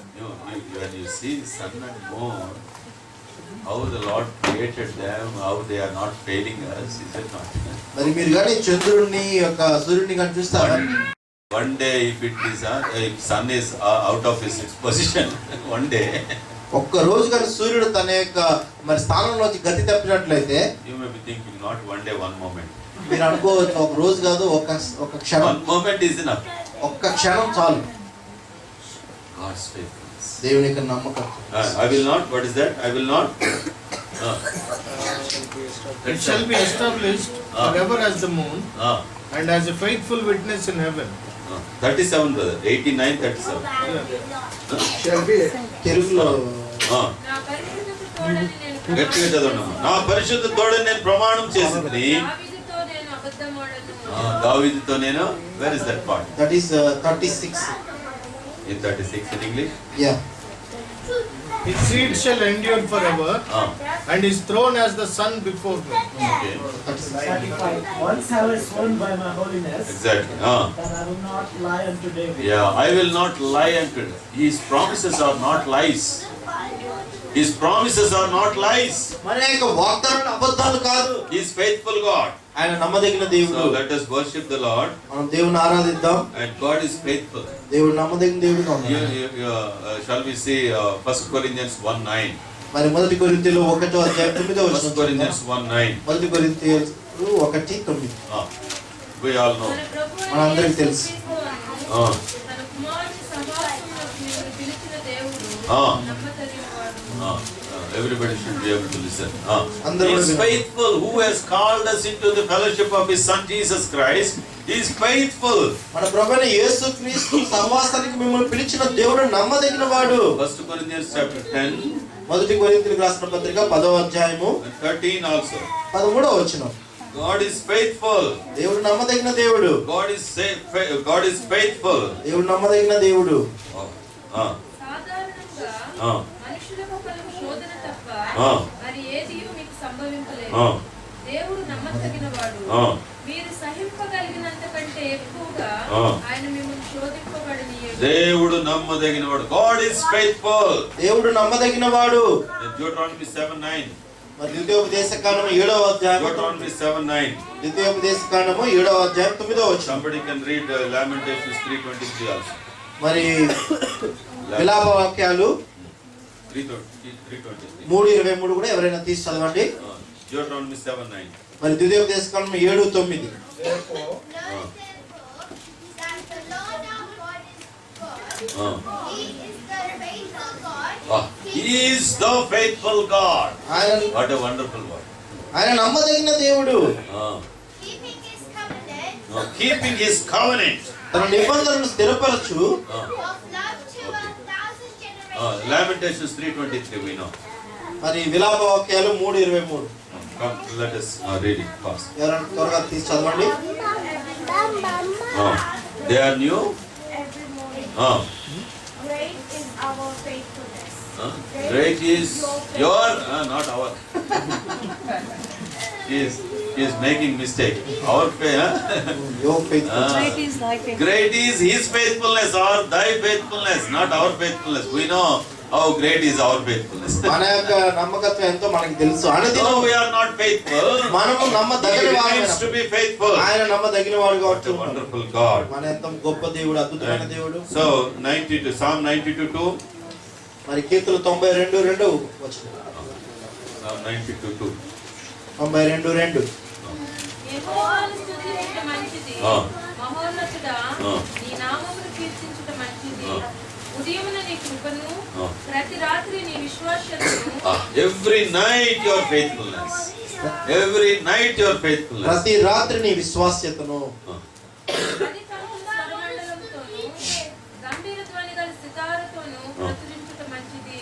S1: When you see the sun and moon, how the Lord created them, how they are not failing us, is it not?
S2: మరి మీరు కానీ చంద్రుడిని యొక్క సూర్యుడిని కానీ చూస్తారా?
S1: One day if sun is out of his position, one day
S2: ఒక్క రోజు కానీ సూర్యుడు తన యొక్క మరి స్థానంలోంచి గతి తప్పినట్లయితే
S1: you may be thinking not one day, one moment.
S2: మీరు అనుకోవచ్చు ఒక రోజు కాదు ఒక క్షణం.
S1: One moment is enough.
S2: ఒక్క క్షణం చాలు.
S1: God's faithfulness.
S2: దేవుని యొక్క నమ్మకం.
S1: I will not. What is that? I will not.
S4: It shall be established forever as the moon and as a faithful witness in heaven.
S1: 37 brother. 89, 37.
S2: తెలుగులో
S7: నా పరిశుద్ధత తోడని నేను
S1: గట్టిగా చదవండి. నా పరిశుద్ధ తోడని నేను ప్రమాణం చేసింది.
S7: దావీదుతో నేను అబద్ధమాడను.
S1: దావీదుతో నేను. Where is that part?
S2: That is 36.
S1: In 36 in English.
S2: Yeah.
S4: His seed shall endure forever and his throne as the sun before me.
S1: Okay.
S8: 35. Once have I sworn by my holiness
S1: Exactly.
S8: that I will not lie unto David.
S1: Yeah, I will not lie unto. His promises are not lies. His promises are not lies.
S2: మన యొక్క వాగ్దానాలు అబద్ధాలు కాదు.
S1: He is faithful God.
S2: ఆయన నమ్మదగిన దేవుడు.
S1: So let us worship the Lord.
S2: మనం దేవుని ఆరాధిద్దాం.
S1: And God is faithful.
S2: దేవుడు నమ్మదగిన దేవుడుగా ఉన్నాడు.
S1: Shall we see 1 Corinthians 1:9?
S2: మరి మొదటి కొరింథీయులు 1వ అధ్యాయం 9వ
S1: 1
S2: వచనం.
S1: Corinthians 1:9.
S2: మొదటి కొరింథీయులు 1:9.
S1: We all know.
S7: మన ప్రభువైన
S2: మనందరికీ
S7: యేసు
S2: తెలుసు.
S7: క్రీస్తును తన కుమారుని సహవాసములోకి మిమ్మల్ని పిలిచిన దేవుడు నమ్మదగినవాడు.
S1: Everybody should be able to listen.
S2: అందరూ
S1: He is
S2: వినాలి.
S1: faithful who has called us into the fellowship of His Son Jesus Christ. He is faithful.
S2: మన ప్రభువైన యేసుక్రీస్తు సహవాసానికి మిమ్మల్ని పిలిచిన దేవుడు నమ్మదగిన వాడు.
S1: 1 Corinthians chapter 10
S2: మొదటి కొరింథీయులకు రాసిన పత్రిక 10వ అధ్యాయము
S1: and 13 also.
S2: 13వ వచనం.
S1: God is faithful.
S2: దేవుడు నమ్మదగిన దేవుడు.
S1: God is faithful.
S2: దేవుడు నమ్మదగిన దేవుడు.
S7: సాధారణంగా మనుషులకు కలుగు శోధన తప్ప మరి ఏదియూ మీకు సంభవింపలేదు. దేవుడు నమ్మదగినవాడు. మీరు సహింపగలిగినంత కంటే ఎక్కువగా ఆయన మిమ్మల్ని శోధింపబడనీయడు.
S1: దేవుడు నమ్మదగినవాడు. God is faithful.
S2: దేవుడు నమ్మదగినవాడు.
S1: Deuteronomy 7:9.
S2: మరి ద్వితీయోపదేశకాండము 7వ అధ్యాయం.
S1: Deuteronomy 7:9.
S2: ద్వితీయోపదేశకాండము 7వ అధ్యాయం 9వ వచనం.
S1: Somebody can read Lamentations 3:23 also.
S2: మరి విలాప వాక్యాలు
S1: 3:23.
S2: 3:23 కూడా ఎవరైనా తీసి చదవండి.
S1: Deuteronomy 7:9.
S2: మరి ద్వితీయోపదేశకాండము 7:9.
S3: Therefore, that the Lord our God is good. He is the faithful God.
S1: He is the faithful God.
S2: ఆయన
S1: What a wonderful word.
S2: ఆయన నమ్మదగిన దేవుడు.
S3: Keeping his covenant
S1: Keeping His covenant.
S2: తన నిబంధనను స్థిరపరచు.
S3: of love to 1,000 generations.
S1: Lamentations 3:23 we know.
S2: మరి విలాప వాక్యాలు 3:23.
S1: Come, let us read it fast.
S2: ఎవరైనా త్వరగా తీసి చదవండి.
S1: They are new.
S3: Every morning. Great is our faithfulness.
S1: Great is your, not our. He is making mistake. Our
S2: Your faith.
S6: Great is thy faithfulness.
S1: Great is His faithfulness or thy faithfulness, not our faithfulness. We know how great is our faithfulness.
S2: మన యొక్క నమ్మకత్వం ఎంతో మనకి తెలుసు.
S1: Though
S2: అనుదినం
S1: we are not faithful,
S2: మనము
S1: He
S2: నమ్మదగిన
S1: remains to
S2: వాడు.
S1: be faithful.
S2: ఆయన నమ్మదగిన వాడుగా
S1: What a
S2: ఉంటున్నాడు.
S1: wonderful God.
S2: మన ఎంత గొప్ప దేవుడు, అద్భుతమైన దేవుడు.
S1: So 92, Psalm 92:2.
S2: మరి కీర్తన 92:2 వచనం.
S1: Psalm 92:2.
S2: 92:2.
S7: యెహోవాను స్తుతించుట మంచిది. మహోన్నతుడా,
S1: ఆ.
S7: నీ నామమును కీర్తించుట మంచిది.
S1: ఆ.
S7: ఉదయమున నీ కృపను,
S1: ఆ.
S7: ప్రతి రాత్రి నీ విశ్వాస్యతను,
S1: Every night your faithfulness. Every night your faithfulness.
S2: ప్రతి రాత్రి నీ విశ్వాస్యతను.
S7: పది కంతుల స్వరమండలముతోను, గంభీర ధ్వని గల సితారతోను ప్రచురించుట మంచిది.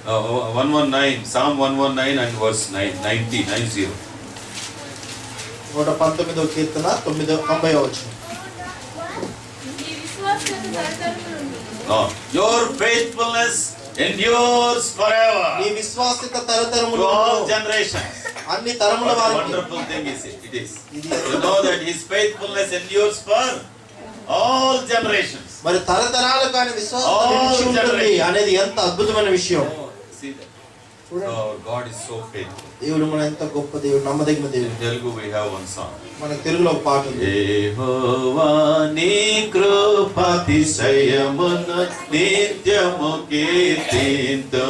S1: 119, Psalm 119 and verse 90.
S2: 119వ కీర్తన 90వ వచనం.
S7: నీ విశ్వాస్యత తరతరములుండును.
S1: Your faithfulness endures forever
S2: నీ విశ్వాసిత
S1: to
S2: తరతరములు
S1: all generations.
S2: అన్ని తరముల
S1: What a
S2: వారికి.
S1: wonderful thing is it is. You know that His faithfulness endures for all generations.
S2: మరి తరతరాలకు ఆయన విశ్వాసం
S1: All
S2: నిలిచి ఉంటుంది
S1: generations.
S2: అనేది ఎంత అద్భుతమైన విషయం.
S1: See that? Our God is so faithful.
S2: దేవుడు మన ఎంత గొప్ప దేవుడు, నమ్మదగిన
S1: In
S2: దేవుడు.
S1: Telugu we have one song.
S2: మన తెలుగులో ఒక పాట ఉంది.
S1: యెహోవా నీ కృపాతిశయమును నిత్యము కీర్తింతు,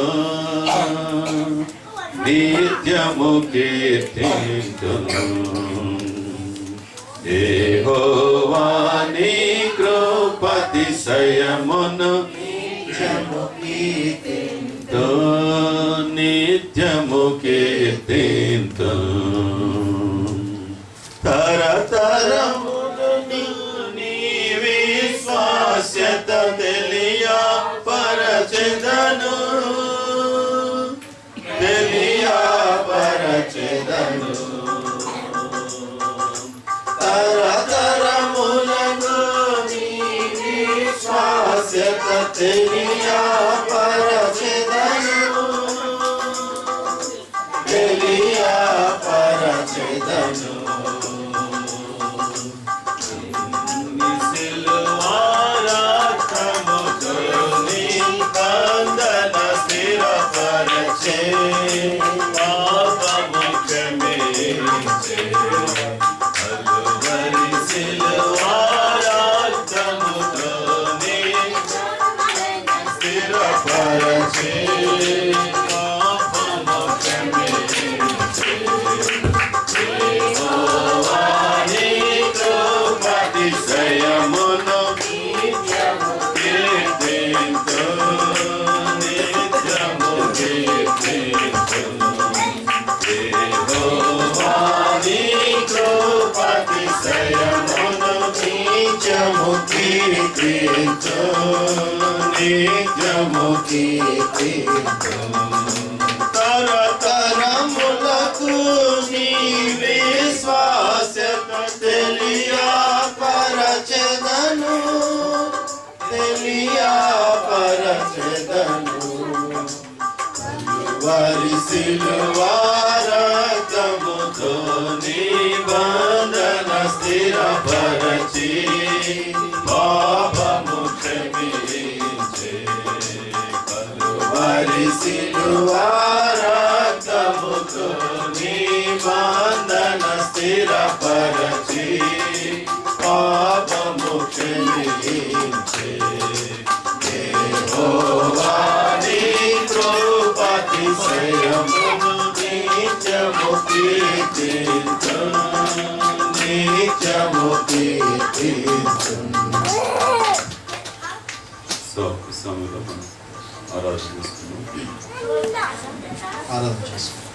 S1: నిత్యము కీర్తింతు. యెహోవా నీ కృపాతిశయమును నిత్యము కీర్తింతు. తరతరములు నీ విశ్వాస్యత తెలియపరచెదను, తెలియపరచెదను. తరతరములకు నీ విశ్వాస్యత తెలియపరచెదను, తెలియపరచెదను. తరతరములకు నీ విశ్వాస్యత తెలియపరచెదను, తెలియపరచెదను. వారి సిలువారక్తముతో నిబంధన స్థిరపరచి పాపము క్షమించే. వారి సిలువారక్తముతో నిబంధన స్థిరపరచి పాపము క్షమించే. యెహోవా నీ కృపాతిశయమును నిత్యము కీర్తింతు, నిత్యము కీర్తింతు. సో ఈ సమయంలో మనం ఆరాధన చేసుకున్నాం.
S2: ఆరాధన చేసుకుందాం.